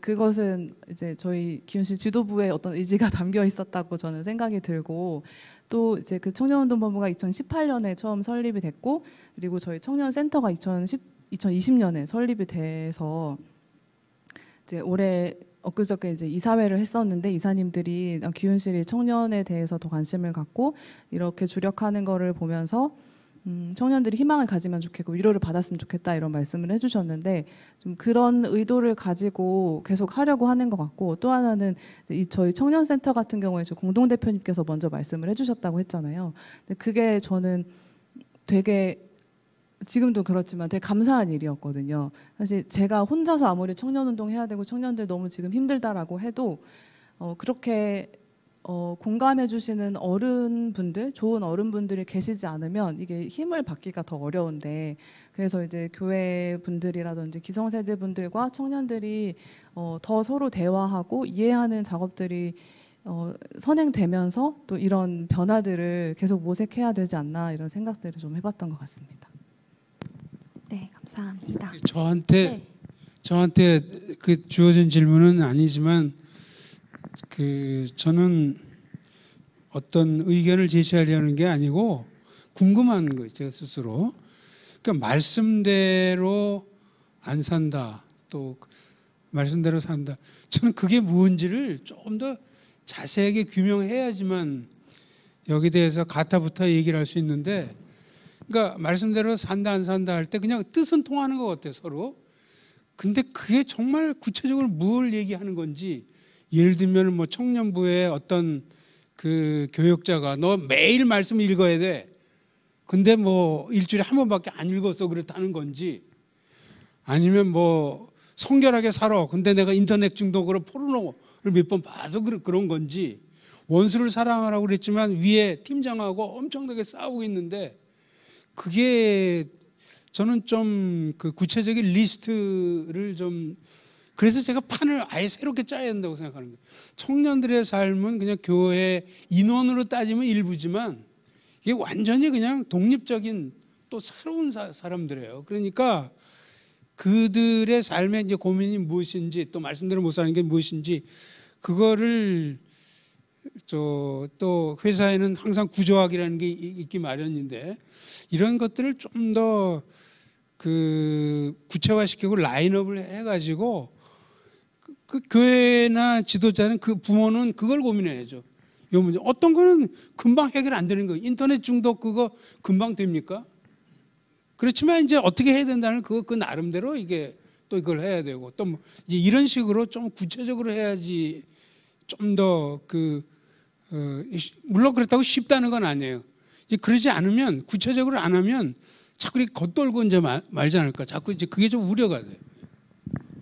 그것은 이제 저희 기훈실 지도부의 어떤 의지가 담겨 있었다고 저는 생각이 들고 또 이제 그 청년운동본부가 2018년에 처음 설립이 됐고 그리고 저희 청년센터가 2020년에 설립이 돼서 이제 올해 엊그저께 이제 이사회를 했었는데 이사님들이 기훈실이 청년에 대해서 더 관심을 갖고 이렇게 주력하는 거를 보면서 청년들이 희망을 가지면 좋겠고 위로를 받았으면 좋겠다 이런 말씀을 해주셨는데 좀 그런 의도를 가지고 계속 하려고 하는 것 같고 또 하나는 저희 청년센터 같은 경우에 저 공동대표님께서 먼저 말씀을 해주셨다고 했잖아요. 근데 그게 저는 되게 지금도 그렇지만 되게 감사한 일이었거든요. 사실 제가 혼자서 아무리 청년운동 해야 되고 청년들 너무 지금 힘들다라고 해도 그렇게 공감해 주시는 어른분들, 좋은 어른분들이 계시지 않으면 이게 힘을 받기가 더 어려운데 그래서 이제 교회 분들이라든지 기성세대 분들과 청년들이 더 서로 대화하고 이해하는 작업들이 선행되면서 또 이런 변화들을 계속 모색해야 되지 않나 이런 생각들을 좀 해봤던 것 같습니다. 네, 감사합니다. 저한테 그 주어진 질문은 아니지만 저는 어떤 의견을 제시하려는 게 아니고 궁금한 거예요, 제가 스스로. 그러니까 말씀대로 안 산다, 또 말씀대로 산다. 저는 그게 뭔지를 조금 더 자세하게 규명해야지만 여기 대해서 가타부타 얘기를 할 수 있는데, 그러니까 말씀대로 산다 안 산다 할 때 그냥 뜻은 통하는 것 같아요, 서로. 근데 그게 정말 구체적으로 뭘 얘기하는 건지, 예를 들면 뭐 청년부의 어떤 그 교역자가 너 매일 말씀 읽어야 돼. 근데 뭐 일주일에 한 번밖에 안 읽어서 그렇다는 건지, 아니면 뭐 성결하게 살아. 근데 내가 인터넷 중독으로 포르노를 몇 번 봐서 그런 건지, 원수를 사랑하라고 그랬지만 위에 팀장하고 엄청나게 싸우고 있는데, 그게 저는 좀 그 구체적인 리스트를 좀, 그래서 제가 판을 아예 새롭게 짜야 된다고 생각하는 거예요. 청년들의 삶은 그냥 교회 인원으로 따지면 일부지만 이게 완전히 그냥 독립적인 또 새로운 사람들이에요. 그러니까 그들의 삶의 이제 고민이 무엇인지, 또 말씀대로 못 사는 게 무엇인지, 그거를 또 회사에는 항상 구조학이라는 게 있기 마련인데, 이런 것들을 좀 더 그 구체화시키고 라인업을 해가지고 그 교회나 지도자는, 그 부모는 그걸 고민해야죠. 이 문제. 어떤 거는 금방 해결 안 되는 거예요. 인터넷 중독 그거 금방 됩니까? 그렇지만 이제 어떻게 해야 된다는 그 나름대로 이게 또 이걸 해야 되고, 또 뭐 이제 이런 식으로 좀 구체적으로 해야지 좀 더 물론 그렇다고 쉽다는 건 아니에요. 이제 그러지 않으면, 구체적으로 안 하면 자꾸 이렇게 겉돌고 이제 말지 않을까. 자꾸 이제 그게 좀 우려가 돼요.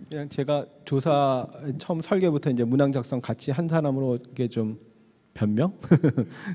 그냥 제가 조사 처음 설계부터 이제 문항 작성 같이 한 사람으로 이게 좀 변명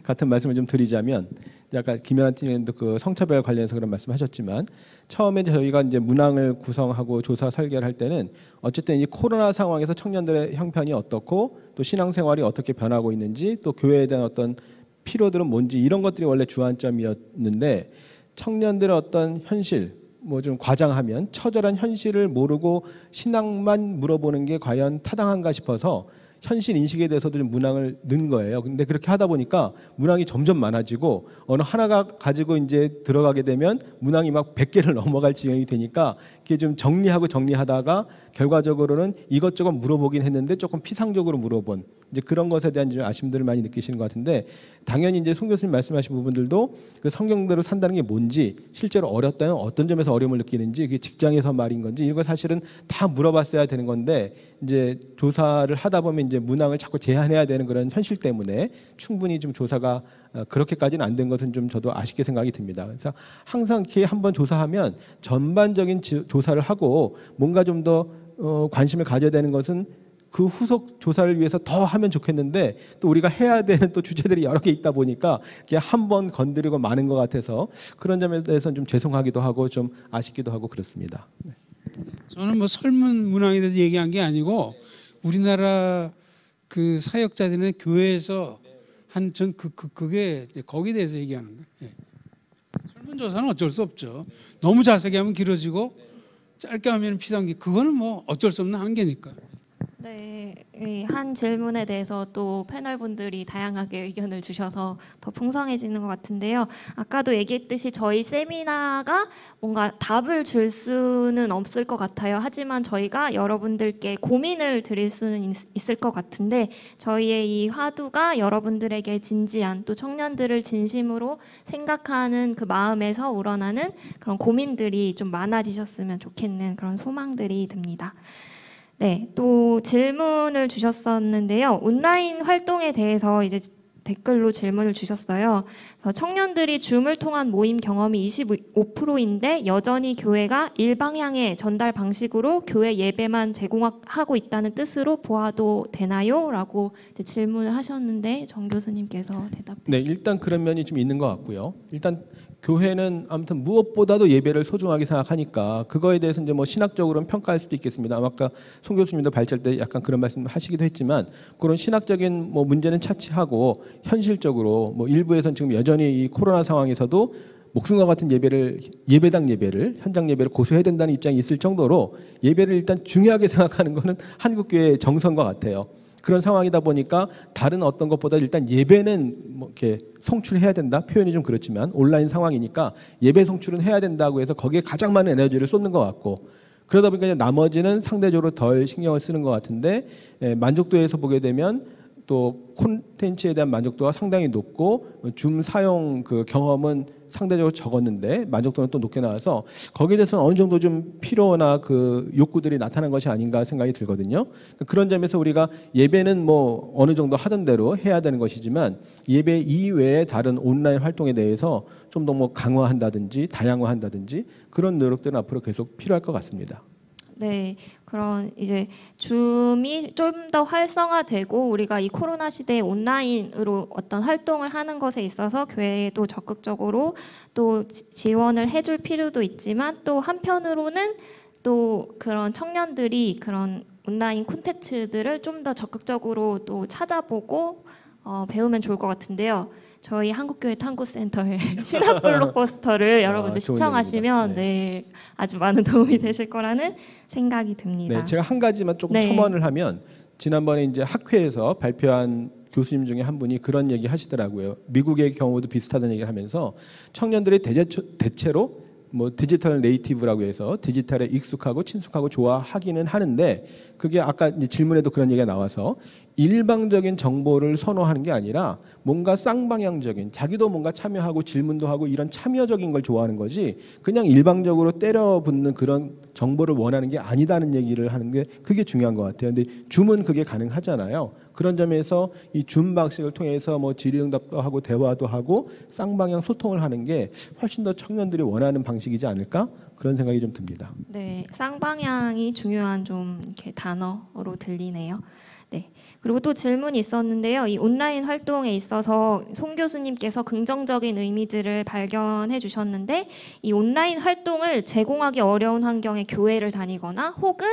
같은 말씀을 좀 드리자면, 아까 김연아 팀장님도 그 성차별 관련해서 그런 말씀하셨지만, 처음에 저희가 이제 문항을 구성하고 조사 설계를 할 때는 어쨌든 이 코로나 상황에서 청년들의 형편이 어떻고 또 신앙생활이 어떻게 변하고 있는지, 또 교회에 대한 어떤 필요들은 뭔지, 이런 것들이 원래 주안점이었는데, 청년들의 어떤 현실, 뭐 좀 과장하면 처절한 현실을 모르고 신앙만 물어보는 게 과연 타당한가 싶어서 현실 인식에 대해서도 좀 문항을 넣은 거예요. 근데 그렇게 하다 보니까 문항이 점점 많아지고, 어느 하나가 가지고 이제 들어가게 되면 문항이 막 100개를 넘어갈 지경이 되니까, 그게 좀 정리하다가 결과적으로는 이것저것 물어보긴 했는데 조금 피상적으로 물어본, 이제 그런 것에 대한 좀 아쉬움들을 많이 느끼시는 것 같은데, 당연히 이제 송 교수님 말씀하신 부분들도 그 성경대로 산다는 게 뭔지, 실제로 어렵다면 어떤 점에서 어려움을 느끼는지, 그게 직장에서 말인 건지, 이거 사실은 다 물어봤어야 되는 건데, 이제 조사를 하다 보면 이제 문항을 자꾸 제한해야 되는 그런 현실 때문에 충분히 좀 조사가 그렇게까지는 안 된 것은 좀 저도 아쉽게 생각이 듭니다. 그래서 항상 이렇게 한번 조사하면 전반적인 조사를 하고 뭔가 좀 더 관심을 가져야 되는 것은 그 후속 조사를 위해서 더 하면 좋겠는데, 또 우리가 해야 되는 또 주제들이 여러 개 있다 보니까 그냥 한 번 건드리고 마는 것 같아서 그런 점에 대해서는 좀 죄송하기도 하고 좀 아쉽기도 하고 그렇습니다. 네. 저는 뭐 설문 문항에 대해서 얘기한 게 아니고, 우리나라 그 사역자들은 교회에서 한 전 그게 거기에 대해서 얘기하는 거예요. 예. 설문조사는 어쩔 수 없죠. 너무 자세히 하면 길어지고 짧게 하면 피상기, 그거는 뭐 어쩔 수 없는 한계니까. 네, 이 한 질문에 대해서 또 패널 분들이 다양하게 의견을 주셔서 더 풍성해지는 것 같은데요. 아까도 얘기했듯이 저희 세미나가 뭔가 답을 줄 수는 없을 것 같아요. 하지만 저희가 여러분들께 고민을 드릴 수는 있을 것 같은데 저희의 이 화두가 여러분들에게 진지한 또 청년들을 진심으로 생각하는 그 마음에서 우러나는 그런 고민들이 좀 많아지셨으면 좋겠는 그런 소망들이 듭니다. 네, 또 질문을 주셨었는데요. 온라인 활동에 대해서 이제 댓글로 질문을 주셨어요. 그래서 청년들이 줌을 통한 모임 경험이 25%인데 여전히 교회가 일방향의 전달 방식으로 교회 예배만 제공하고 있다는 뜻으로 보아도 되나요? 라고 이제 질문을 하셨는데 정 교수님께서 대답해 네, 일단 그런 면이 좀 있는 것 같고요. 일단 교회는 아무튼 무엇보다도 예배를 소중하게 생각하니까 그거에 대해서 이제 뭐 신학적으로는 평가할 수도 있겠습니다. 아까 송 교수님도 발제할 때 약간 그런 말씀하시기도 했지만 그런 신학적인 뭐 문제는 차치하고 현실적으로 뭐 일부에서는 지금 여전히 이 코로나 상황에서도 목숨과 같은 예배당 예배를 현장 예배를 고수해야 된다는 입장이 있을 정도로 예배를 일단 중요하게 생각하는 것은 한국교회의 정서인 것 같아요. 그런 상황이다 보니까 다른 어떤 것보다 일단 예배는 뭐 이렇게 성출해야 된다. 표현이 좀 그렇지만 온라인 상황이니까 예배 성출은 해야 된다고 해서 거기에 가장 많은 에너지를 쏟는 것 같고 그러다 보니까 이제 나머지는 상대적으로 덜 신경을 쓰는 것 같은데 만족도에서 보게 되면 또 콘텐츠에 대한 만족도가 상당히 높고 줌 사용 그 경험은 상대적으로 적었는데 만족도는 또 높게 나와서 거기에 대해서는 어느 정도 좀 필요나 그 욕구들이 나타난 것이 아닌가 생각이 들거든요. 그런 점에서 우리가 예배는 뭐 어느 정도 하던 대로 해야 되는 것이지만 예배 이외의 다른 온라인 활동에 대해서 좀 더 뭐 강화한다든지 다양화한다든지 그런 노력들은 앞으로 계속 필요할 것 같습니다. 네, 그런 이제 줌이 좀 더 활성화되고 우리가 이 코로나 시대에 온라인으로 어떤 활동을 하는 것에 있어서 교회도 적극적으로 또 지원을 해줄 필요도 있지만 또 한편으로는 또 그런 청년들이 그런 온라인 콘텐츠들을 좀 더 적극적으로 또 찾아보고 배우면 좋을 것 같은데요. 저희 한국교회 탐구센터의 신학 블록버스터를 여러분들 좋은 시청하시면 얘기입니다. 네, 아주 많은 도움이 되실 거라는 생각이 듭니다. 네, 제가 한 가지만 조금 네. 첨언을 하면 지난번에 이제 학회에서 발표한 교수님 중에 한 분이 그런 얘기 하시더라고요. 미국의 경우도 비슷하다는 얘기를 하면서 청년들이 대체로 뭐 디지털 네이티브라고 해서 디지털에 익숙하고 친숙하고 좋아하기는 하는데 그게 아까 이제 질문에도 그런 얘기가 나와서 일방적인 정보를 선호하는 게 아니라 뭔가 쌍방향적인 자기도 뭔가 참여하고 질문도 하고 이런 참여적인 걸 좋아하는 거지 그냥 일방적으로 때려붙는 그런 정보를 원하는 게 아니다는 얘기를 하는 게 그게 중요한 것 같아요. 근데 줌은 그게 가능하잖아요. 그런 점에서 이 줌 방식을 통해서 뭐 질의응답도 하고 대화도 하고 쌍방향 소통을 하는 게 훨씬 더 청년들이 원하는 방식이지 않을까 그런 생각이 좀 듭니다. 네, 쌍방향이 중요한 좀 이렇게 단어로 들리네요. 네. 그리고 또 질문이 있었는데요. 이 온라인 활동에 있어서 송 교수님께서 긍정적인 의미들을 발견해 주셨는데 이 온라인 활동을 제공하기 어려운 환경의 교회를 다니거나 혹은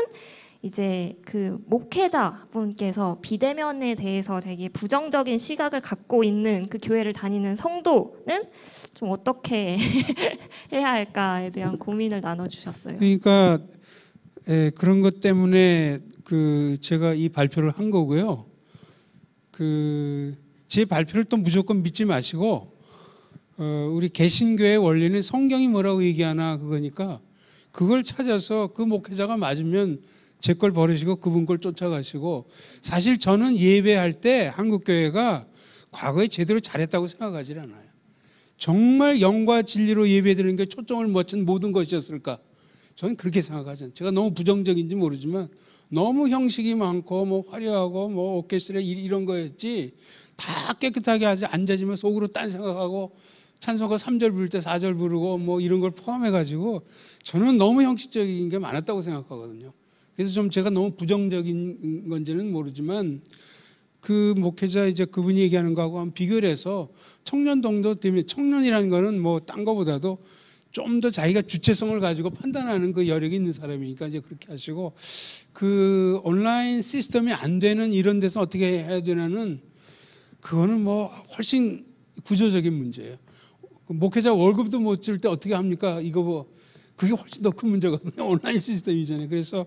이제 그 목회자분께서 비대면에 대해서 되게 부정적인 시각을 갖고 있는 그 교회를 다니는 성도는 좀 어떻게 해야 할까에 대한 고민을 나눠주셨어요. 그러니까 그런 것 때문에 제가 이 발표를 한 거고요. 제 발표를 또 무조건 믿지 마시고 우리 개신교의 원리는 성경이 뭐라고 얘기하나 그거니까 그걸 찾아서 그 목회자가 맞으면 제 걸 버리시고 그분 걸 쫓아가시고 사실 저는 예배할 때 한국교회가 과거에 제대로 잘했다고 생각하지 않아요. 정말 영과 진리로 예배드리는 게 초점을 맞춘 모든 것이었을까? 저는 그렇게 생각하지 않아요. 제가 너무 부정적인지 모르지만 너무 형식이 많고 뭐 화려하고 뭐 오케스트라 이런 거였지 다 깨끗하게 하지 앉아지면 속으로 딴 생각하고 찬송가 3절 부를 때 4절 부르고 뭐 이런 걸 포함해가지고 저는 너무 형식적인 게 많았다고 생각하거든요. 그래서 좀 제가 너무 부정적인 건지는 모르지만 그 목회자 이제 그분이 얘기하는 거하고 한번 비교를 해서 청년동도 되면 청년이라는 거는 뭐 딴 거보다도 좀 더 자기가 주체성을 가지고 판단하는 그 여력이 있는 사람이니까 이제 그렇게 하시고 그 온라인 시스템이 안 되는 이런 데서 어떻게 해야 되나는 그거는 뭐 훨씬 구조적인 문제예요. 목회자 월급도 못 줄 때 어떻게 합니까? 이거 뭐 그게 훨씬 더 큰 문제거든요. 온라인 시스템이잖아요. 그래서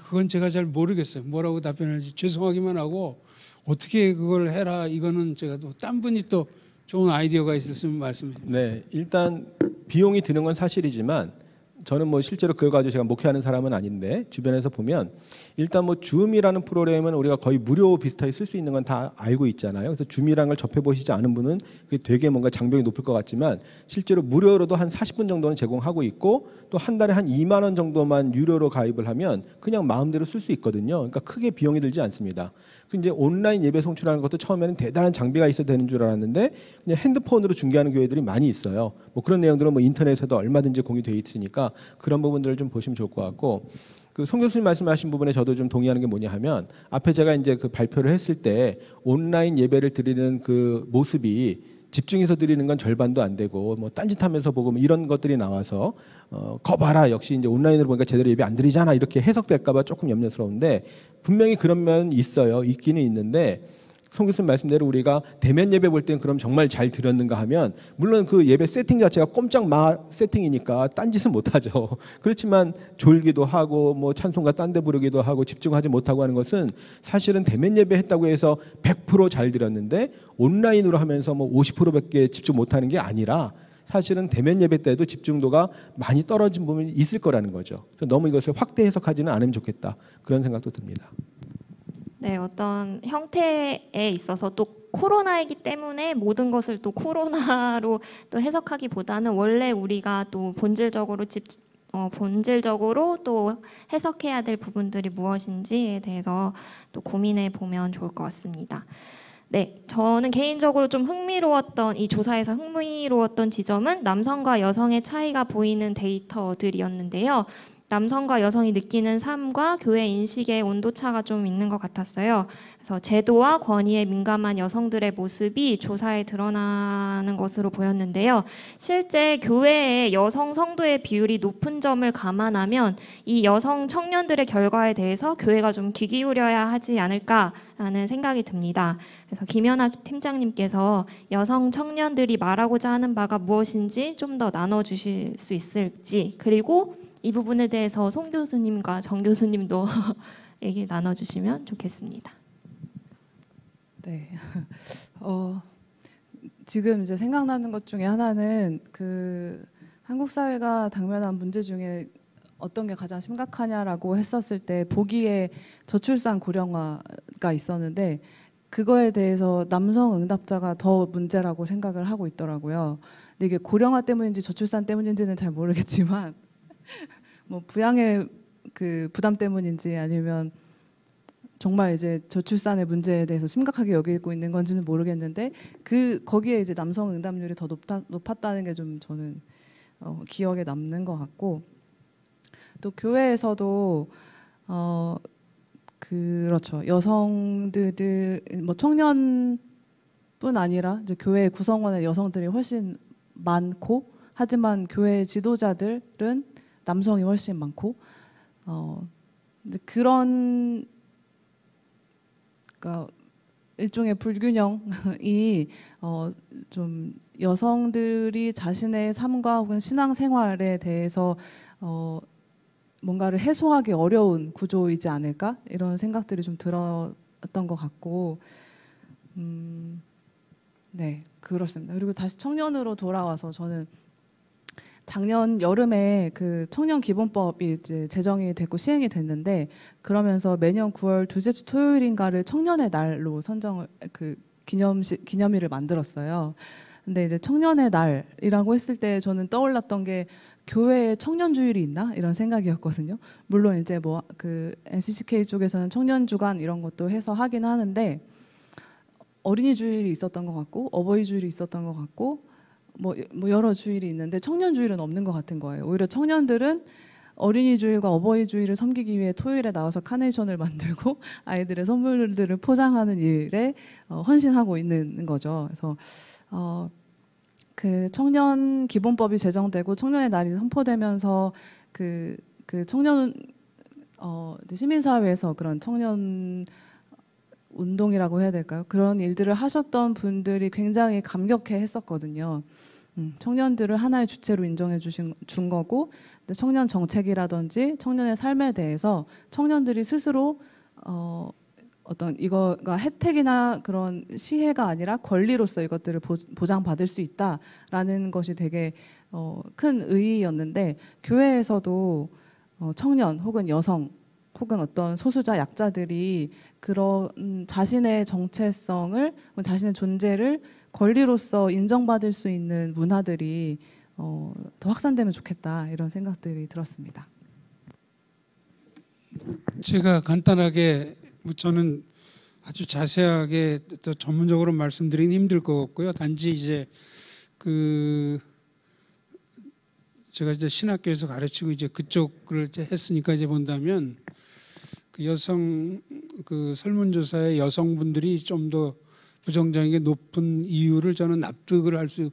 그건 제가 잘 모르겠어요. 뭐라고 답변할지 죄송하기만 하고 어떻게 그걸 해라 이거는 제가 또 딴 분이 또 좋은 아이디어가 있었으면 말씀해 주세요. 네, 일단 비용이 드는 건 사실이지만 저는 뭐 실제로 그걸 가지고 제가 목회하는 사람은 아닌데 주변에서 보면 일단 뭐 줌이라는 프로그램은 우리가 거의 무료 비슷하게 쓸 수 있는 건 다 알고 있잖아요. 그래서 줌이라는 걸 접해 보시지 않은 분은 그게 되게 뭔가 장벽이 높을 것 같지만 실제로 무료로도 한 40분 정도는 제공하고 있고 또 한 달에 한 2만 원 정도만 유료로 가입을 하면 그냥 마음대로 쓸 수 있거든요. 그러니까 크게 비용이 들지 않습니다. 그리고 이제 온라인 예배 송출하는 것도 처음에는 대단한 장비가 있어야 되는 줄 알았는데 그냥 핸드폰으로 중계하는 교회들이 많이 있어요. 뭐 그런 내용들은 뭐 인터넷에도 얼마든지 공유돼 있으니까 그런 부분들을 좀 보시면 좋을 것 같고, 그 송 교수님 말씀하신 부분에 저도 좀 동의하는 게 뭐냐 하면 앞에 제가 이제 그 발표를 했을 때 온라인 예배를 드리는 그 모습이 집중해서 드리는 건 절반도 안 되고 뭐 딴짓하면서 보고 뭐 이런 것들이 나와서 거봐라 역시 이제 온라인으로 보니까 제대로 예배 안 드리잖아 이렇게 해석될까봐 조금 염려스러운데 분명히 그런 면 있어요. 있기는 있는데 송 교수님 말씀대로 우리가 대면 예배 볼 때는 그럼 정말 잘 드렸는가 하면 물론 그 예배 세팅 자체가 꼼짝 마 세팅이니까 딴짓은 못하죠. 그렇지만 졸기도 하고 뭐 찬송가 딴 데 부르기도 하고 집중하지 못하고 하는 것은 사실은 대면 예배 했다고 해서 100% 잘 드렸는데 온라인으로 하면서 뭐 50%밖에 집중 못하는 게 아니라 사실은 대면 예배 때도 집중도가 많이 떨어진 부분이 있을 거라는 거죠. 그래서 너무 이것을 확대 해석하지는 않으면 좋겠다 그런 생각도 듭니다. 네, 어떤 형태에 있어서 또 코로나이기 때문에 모든 것을 또 코로나로 또 해석하기보다는 원래 우리가 또 본질적으로 또 해석해야 될 부분들이 무엇인지에 대해서 또 고민해 보면 좋을 것 같습니다. 네, 저는 개인적으로 좀 이 조사에서 흥미로웠던 지점은 남성과 여성의 차이가 보이는 데이터들이었는데요. 남성과 여성이 느끼는 삶과 교회 인식의 온도차가 좀 있는 것 같았어요. 그래서 제도와 권위에 민감한 여성들의 모습이 조사에 드러나는 것으로 보였는데요. 실제 교회의 여성 성도의 비율이 높은 점을 감안하면 이 여성 청년들의 결과에 대해서 교회가 좀 귀 기울여야 하지 않을까라는 생각이 듭니다. 그래서 김연아 팀장님께서 여성 청년들이 말하고자 하는 바가 무엇인지 좀 더 나눠주실 수 있을지, 그리고 이 부분에 대해서 송 교수님과 정 교수님도 얘기 나눠주시면 좋겠습니다. 네. 지금 이제 생각나는 것 중에 하나는 그 한국 사회가 당면한 문제 중에 어떤 게 가장 심각하냐라고 했었을 때 보기에 저출산 고령화가 있었는데 그거에 대해서 남성 응답자가 더 문제라고 생각을 하고 있더라고요. 근데 이게 고령화 때문인지 저출산 때문인지는 잘 모르겠지만 뭐 부양의 그 부담 때문인지 아니면 정말 이제 저출산의 문제에 대해서 심각하게 여기고 있는 건지는 모르겠는데 거기에 이제 남성 응답률이 더 높았다는 게 좀 저는 기억에 남는 것 같고, 또 교회에서도 그렇죠, 여성들을 뭐 청년뿐 아니라 이제 교회 구성원의 여성들이 훨씬 많고, 하지만 교회 지도자들은 남성이 훨씬 많고, 그런 그러니까 일종의 불균형이 좀 여성들이 자신의 삶과 혹은 신앙생활에 대해서 뭔가를 해소하기 어려운 구조이지 않을까 이런 생각들이 좀 들었던 것 같고, 네, 그렇습니다. 그리고 다시 청년으로 돌아와서 저는 작년 여름에 그 청년 기본법이 이제 제정이 됐고 시행이 됐는데, 그러면서 매년 9월 둘째 주 토요일인가를 청년의 날로 선정을 기념일을 만들었어요. 근데 이제 청년의 날이라고 했을 때 저는 떠올랐던 게 교회에 청년 주일이 있나 이런 생각이었거든요. 물론 이제 뭐 그 NCCK 쪽에서는 청년 주간 이런 것도 해서 하긴 하는데 어린이 주일이 있었던 것 같고 어버이 주일이 있었던 것 같고 뭐 여러 주일이 있는데 청년 주일은 없는 것 같은 거예요. 오히려 청년들은 어린이 주일과 어버이 주일을 섬기기 위해 토요일에 나와서 카네이션을 만들고 아이들의 선물들을 포장하는 일에 헌신하고 있는 거죠. 그래서 그 청년 기본법이 제정되고 청년의 날이 선포되면서 그 청년 시민사회에서 그런 청년 운동이라고 해야 될까요? 그런 일들을 하셨던 분들이 굉장히 감격해 했었거든요. 청년들을 하나의 주체로 인정해 준 거고, 근데 청년 정책이라든지 청년의 삶에 대해서 청년들이 스스로 어떤 이거가 혜택이나 그런 시혜가 아니라 권리로서 이것들을 보장받을 수 있다라는 것이 되게 큰 의의였는데, 교회에서도 청년 혹은 여성 혹은 어떤 소수자 약자들이 그런 자신의 정체성을, 자신의 존재를 권리로서 인정받을 수 있는 문화들이 더 확산되면 좋겠다, 이런 생각들이 들었습니다. 제가 간단하게, 저는 아주 자세하게 또 전문적으로 말씀드리긴 힘들 것 같고요. 단지 이제 제가 이제 신학교에서 가르치고 이제 그쪽을 이제 했으니까 이제 본다면, 그 여성 설문조사에 여성분들이 좀 더 부정적인 높은 이유를 저는 납득을 할 수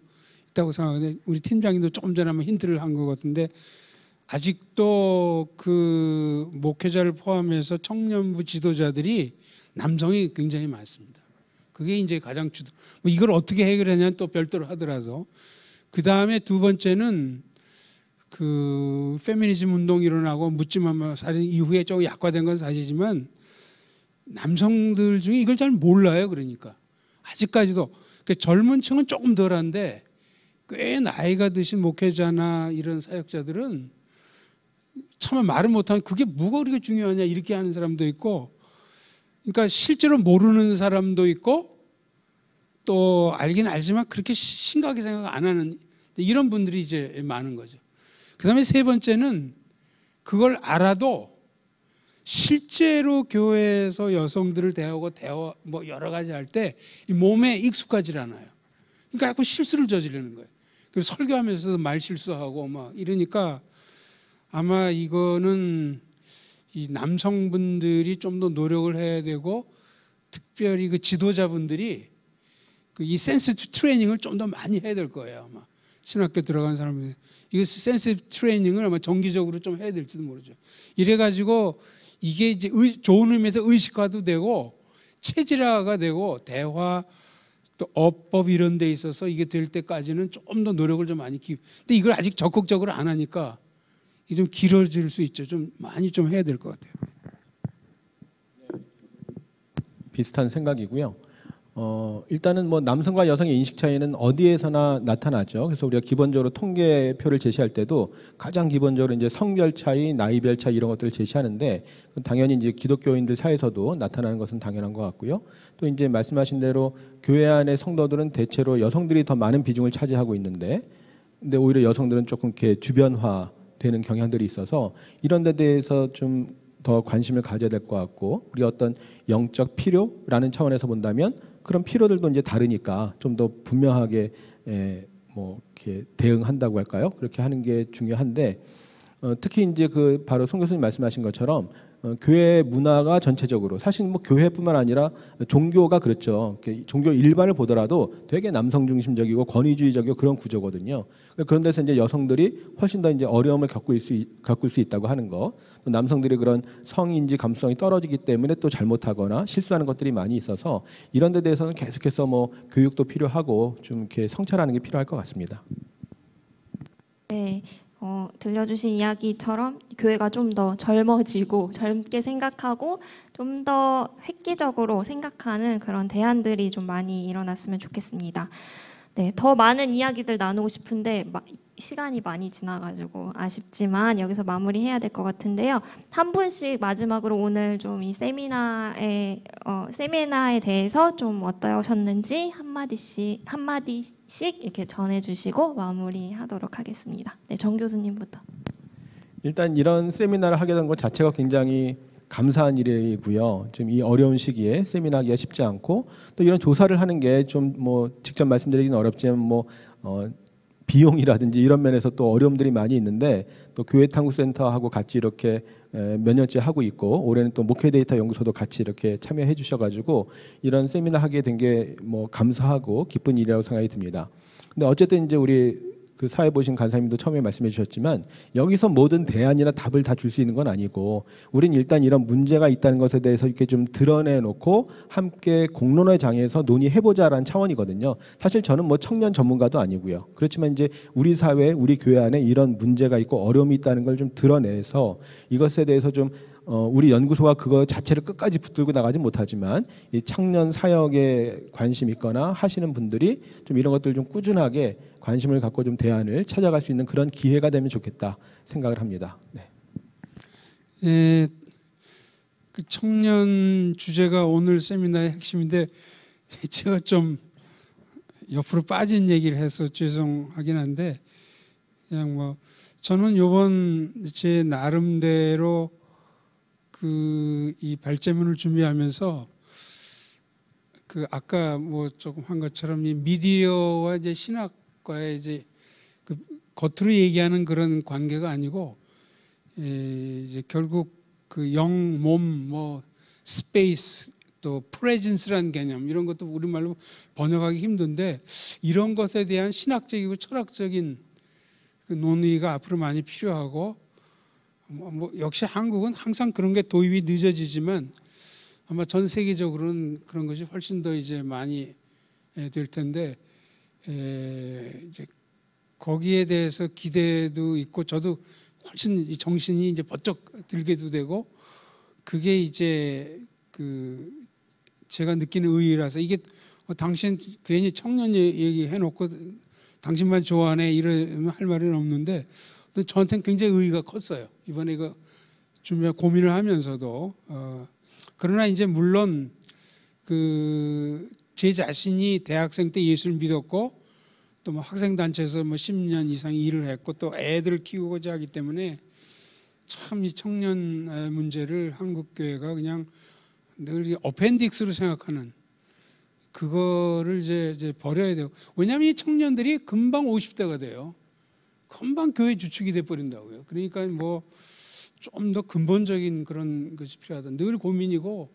있다고 생각하는데, 우리 팀장님도 조금 전에 한번 힌트를 한 것 같은데, 아직도 그 목회자를 포함해서 청년부 지도자들이 남성이 굉장히 많습니다. 그게 이제 가장 뭐 이걸 어떻게 해결하냐는 또 별도로 하더라도, 그 다음에 두 번째는 그 페미니즘 운동이 일어나고 묻지마 살인 이후에 조금 약화된 건 사실이지만, 남성들 중에 이걸 잘 몰라요. 그러니까 아직까지도 젊은 층은 조금 덜한데, 꽤 나이가 드신 목회자나 이런 사역자들은 참 말을 못하면 그게 뭐가 그렇게 중요하냐 이렇게 하는 사람도 있고, 그러니까 실제로 모르는 사람도 있고, 또 알긴 알지만 그렇게 심각하게 생각 안 하는 이런 분들이 이제 많은 거죠. 그 다음에 세 번째는, 그걸 알아도 실제로 교회에서 여성들을 대하고 뭐 여러 가지 할 때 이 몸에 익숙하지 않아요. 그러니까 자꾸 실수를 저지르는 거예요. 그래서 설교하면서도 말 실수하고 막 이러니까, 아마 이거는 이 남성분들이 좀 더 노력을 해야 되고, 특별히 그 지도자분들이 이 센시티브 트레이닝을 좀 더 많이 해야 될 거예요. 아마 신학교 들어간 사람들이 이거 센시티브 트레이닝을 아마 정기적으로 좀 해야 될지도 모르죠. 이래가지고 이게 이제 좋은 의미에서 의식화도 되고 체질화가 되고, 대화 또 어법 이런 데 있어서 이게 될 때까지는 좀 더 노력을 좀 많이 근데 이걸 아직 적극적으로 안 하니까 이게 좀 길어질 수 있죠. 좀 많이 좀 해야 될 것 같아요. 비슷한 생각이고요. 일단은 뭐 남성과 여성의 인식 차이는 어디에서나 나타나죠. 그래서 우리가 기본적으로 통계표를 제시할 때도 가장 기본적으로 이제 성별 차이, 나이별 차이 이런 것들을 제시하는데, 당연히 이제 기독교인들 사이에서도 나타나는 것은 당연한 것 같고요. 또 이제 말씀하신 대로 교회 안의 성도들은 대체로 여성들이 더 많은 비중을 차지하고 있는데, 근데 오히려 여성들은 조금 이렇게 주변화되는 경향들이 있어서 이런 데 대해서 좀 더 관심을 가져야 될 것 같고, 우리 어떤 영적 필요라는 차원에서 본다면 그런 필요들도 이제 다르니까 좀 더 분명하게 뭐 이렇게 대응한다고 할까요? 그렇게 하는 게 중요한데, 특히 이제 그 바로 송 교수님 말씀하신 것처럼 교회 문화가 전체적으로, 사실 뭐 교회뿐만 아니라 종교가 그렇죠. 종교 일반을 보더라도 되게 남성 중심적이고 권위주의적이고 그런 구조거든요. 그런 데서 이제 여성들이 훨씬 더 이제 어려움을 겪을 수 있다고 하는 거, 또 남성들이 그런 성인지 감수성이 떨어지기 때문에 또 잘못하거나 실수하는 것들이 많이 있어서, 이런 데 대해서는 계속해서 뭐 교육도 필요하고 좀 이렇게 성찰하는 게 필요할 것 같습니다. 네. 들려주신 이야기처럼 교회가 좀 더 젊어지고 젊게 생각하고 좀 더 획기적으로 생각하는 그런 대안들이 좀 많이 일어났으면 좋겠습니다. 네, 더 많은 이야기들 나누고 싶은데 시간이 많이 지나가지고 아쉽지만 여기서 마무리해야 될 것 같은데요. 한 분씩 마지막으로 오늘 좀 이 세미나에 대해서 좀 어떠셨는지 한마디씩 이렇게 전해주시고 마무리하도록 하겠습니다. 네, 정 교수님부터. 일단 이런 세미나를 하게 된 것 자체가 굉장히 감사한 일이고요. 지금 이 어려운 시기에 세미나하기가 쉽지 않고, 또 이런 조사를 하는 게 좀 뭐 직접 말씀드리기는 어렵지만 뭐 비용이라든지 이런 면에서 또 어려움들이 많이 있는데, 또 교회 탐구센터하고 같이 이렇게 몇 년째 하고 있고, 올해는 또 목회 데이터 연구소도 같이 이렇게 참여해 주셔가지고 이런 세미나 하게 된 게 뭐 감사하고 기쁜 일이라고 생각이 듭니다. 근데 어쨌든 이제 우리 그 사회 보신 간사님도 처음에 말씀해 주셨지만 여기서 모든 대안이나 답을 다 줄 수 있는 건 아니고 우린 일단 이런 문제가 있다는 것에 대해서 이렇게 좀 드러내놓고 함께 공론의 장에서 논의해보자라는 차원이거든요. 사실 저는 뭐 청년 전문가도 아니고요. 그렇지만 이제 우리 사회, 우리 교회 안에 이런 문제가 있고 어려움이 있다는 걸 좀 드러내서 이것에 대해서 좀 우리 연구소가 그거 자체를 끝까지 붙들고 나가지 못하지만 이 청년 사역에 관심 있거나 하시는 분들이 좀 이런 것들 좀 꾸준하게 관심을 갖고 좀 대안을 찾아갈 수 있는 그런 기회가 되면 좋겠다 생각을 합니다. 네. 예, 그 청년 주제가 오늘 세미나의 핵심인데 제가 좀 옆으로 빠진 얘기를 해서 죄송하긴 한데 그냥 뭐 저는 요번 제 나름대로 이 발제문을 준비하면서 그 아까 뭐 조금 한 것처럼 이 미디어와 이제 신학과의 이제 그 겉으로 얘기하는 그런 관계가 아니고 이제 결국 그 영, 몸, 뭐 스페이스 또 프레젠스라는 개념 이런 것도 우리말로 번역하기 힘든데 이런 것에 대한 신학적이고 철학적인 그 논의가 앞으로 많이 필요하고 뭐 역시 한국은 항상 그런 게 도입이 늦어지지만 아마 전 세계적으로는 그런 것이 훨씬 더 이제 많이 될 텐데 이제 거기에 대해서 기대도 있고 저도 훨씬 정신이 이제 번쩍 들게도 되고 그게 이제 그 제가 느끼는 의의라서 이게 당신 괜히 청년 얘기 해놓고 당신만 좋아하네 이러면 할 말은 없는데 저한테는 굉장히 의의가 컸어요. 이번에 이거 준비 고민을 하면서도 그러나 이제 물론 그 제 자신이 대학생 때 예수를 믿었고 또 뭐 학생 단체에서 뭐 10년 이상 일을 했고 또 애들을 키우고자 하기 때문에 참 이 청년 문제를 한국 교회가 그냥 늘 어펜딕스로 생각하는 그거를 이제 버려야 돼요. 왜냐하면 이 청년들이 금방 50대가 돼요. 금방 교회 주축이 돼 버린다고요. 그러니까 뭐 좀 더 근본적인 그런 것이 필요하다. 늘 고민이고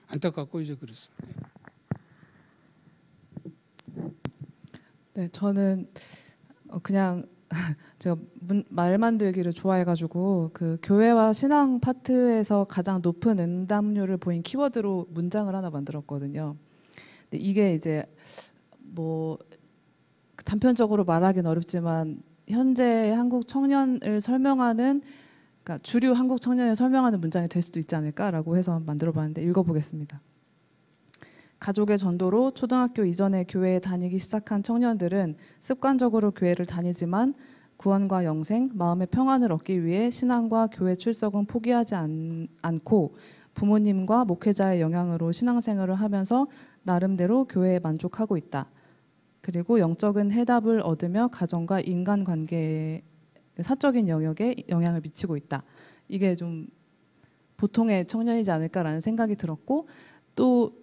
안타깝고 이제 그렇습니다. 네, 저는 그냥 제가 말 만들기를 좋아해가지고 그 교회와 신앙 파트에서 가장 높은 응답률을 보인 키워드로 문장을 하나 만들었거든요. 근데 이게 이제 뭐 단편적으로 말하기는 어렵지만 현재 한국 청년을 설명하는 그러니까 주류 한국 청년을 설명하는 문장이 될 수도 있지 않을까라고 해서 만들어봤는데 읽어보겠습니다. 가족의 전도로 초등학교 이전에 교회에 다니기 시작한 청년들은 습관적으로 교회를 다니지만 구원과 영생, 마음의 평안을 얻기 위해 신앙과 교회 출석은 포기하지 않고 부모님과 목회자의 영향으로 신앙생활을 하면서 나름대로 교회에 만족하고 있다. 그리고 영적인 해답을 얻으며 가정과 인간관계에 사적인 영역에 영향을 미치고 있다. 이게 좀 보통의 청년이지 않을까라는 생각이 들었고 또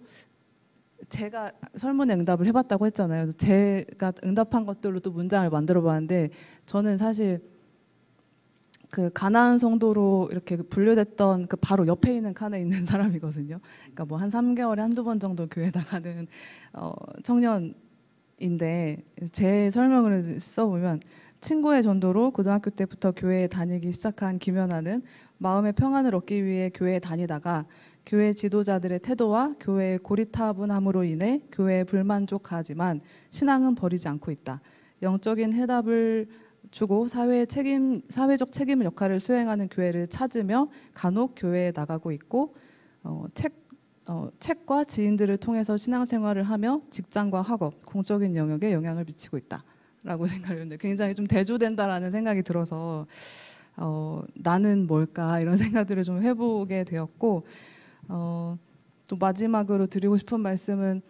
제가 설문에 응답을 해봤다고 했잖아요. 그래서 제가 응답한 것들로 또 문장을 만들어봤는데 저는 사실 그 가나안 성도로 이렇게 분류됐던 그 바로 옆에 있는 칸에 있는 사람이거든요. 그러니까 뭐 한 3개월에 한두 번 정도 교회 나가는 청년인데 제 설명을 써보면 친구의 전도로 고등학교 때부터 교회에 다니기 시작한 김연아는 마음의 평안을 얻기 위해 교회에 다니다가 교회 지도자들의 태도와 교회의 고리타분함으로 인해 교회에 불만족하지만 신앙은 버리지 않고 있다. 영적인 해답을 주고 사회적 책임 역할을 수행하는 교회를 찾으며 간혹 교회에 나가고 있고 책과 지인들을 통해서 신앙생활을 하며 직장과 학업, 공적인 영역에 영향을 미치고 있다라고 생각했는데 굉장히 좀 대조된다라는 생각이 들어서 나는 뭘까 이런 생각들을 좀 해보게 되었고 또 마지막으로 드리고 싶은 말씀은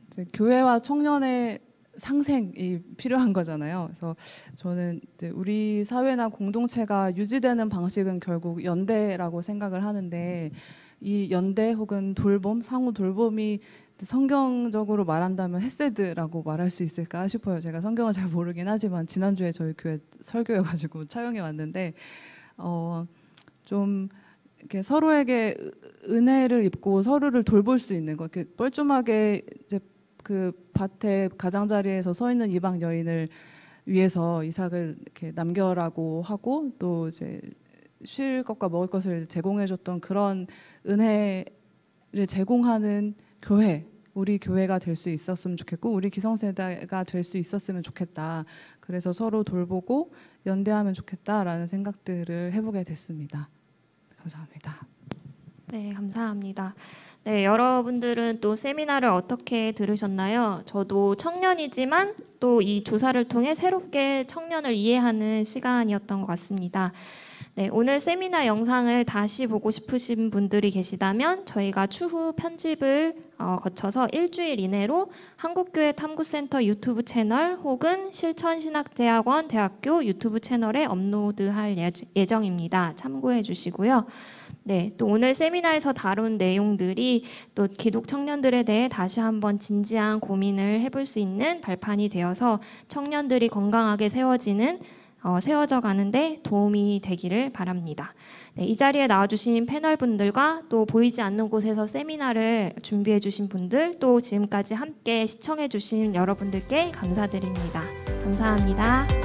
이제 교회와 청년의 상생이 필요한 거잖아요. 그래서 저는 이제 우리 사회나 공동체가 유지되는 방식은 결국 연대라고 생각을 하는데 이 연대 혹은 돌봄, 상호 돌봄이 성경적으로 말한다면 헤세드라고 말할 수 있을까 싶어요. 제가 성경을 잘 모르긴 하지만 지난주에 저희 교회 설교여가지고 차용해 왔는데 좀 이렇게 서로에게 은혜를 입고 서로를 돌볼 수 있는 거, 이렇게 뻘쭘하게 이제 그 밭에 가장자리에서 서 있는 이방 여인을 위해서 이삭을 이렇게 남겨라고 하고 또 이제 쉴 것과 먹을 것을 제공해줬던 그런 은혜를 제공하는 교회, 우리 교회가 될 수 있었으면 좋겠고 우리 기성세대가 될 수 있었으면 좋겠다. 그래서 서로 돌보고 연대하면 좋겠다라는 생각들을 해보게 됐습니다. 감사합니다. 네, 감사합니다. 네, 여러분들은 또 세미나를 어떻게 들으셨나요? 저도 청년이지만 또 이 조사를 통해 새롭게 청년을 이해하는 시간이었던 것 같습니다. 네, 오늘 세미나 영상을 다시 보고 싶으신 분들이 계시다면 저희가 추후 편집을 거쳐서 일주일 이내로 한국교회 탐구센터 유튜브 채널 혹은 실천신학대학원 대학교 유튜브 채널에 업로드할 예정입니다. 참고해 주시고요. 네, 또 오늘 세미나에서 다룬 내용들이 또 기독 청년들에 대해 다시 한번 진지한 고민을 해볼 수 있는 발판이 되어서 청년들이 건강하게 세워져 가는데 도움이 되기를 바랍니다. 네, 이 자리에 나와주신 패널분들과 또 보이지 않는 곳에서 세미나를 준비해주신 분들 또 지금까지 함께 시청해주신 여러분들께 감사드립니다. 감사합니다.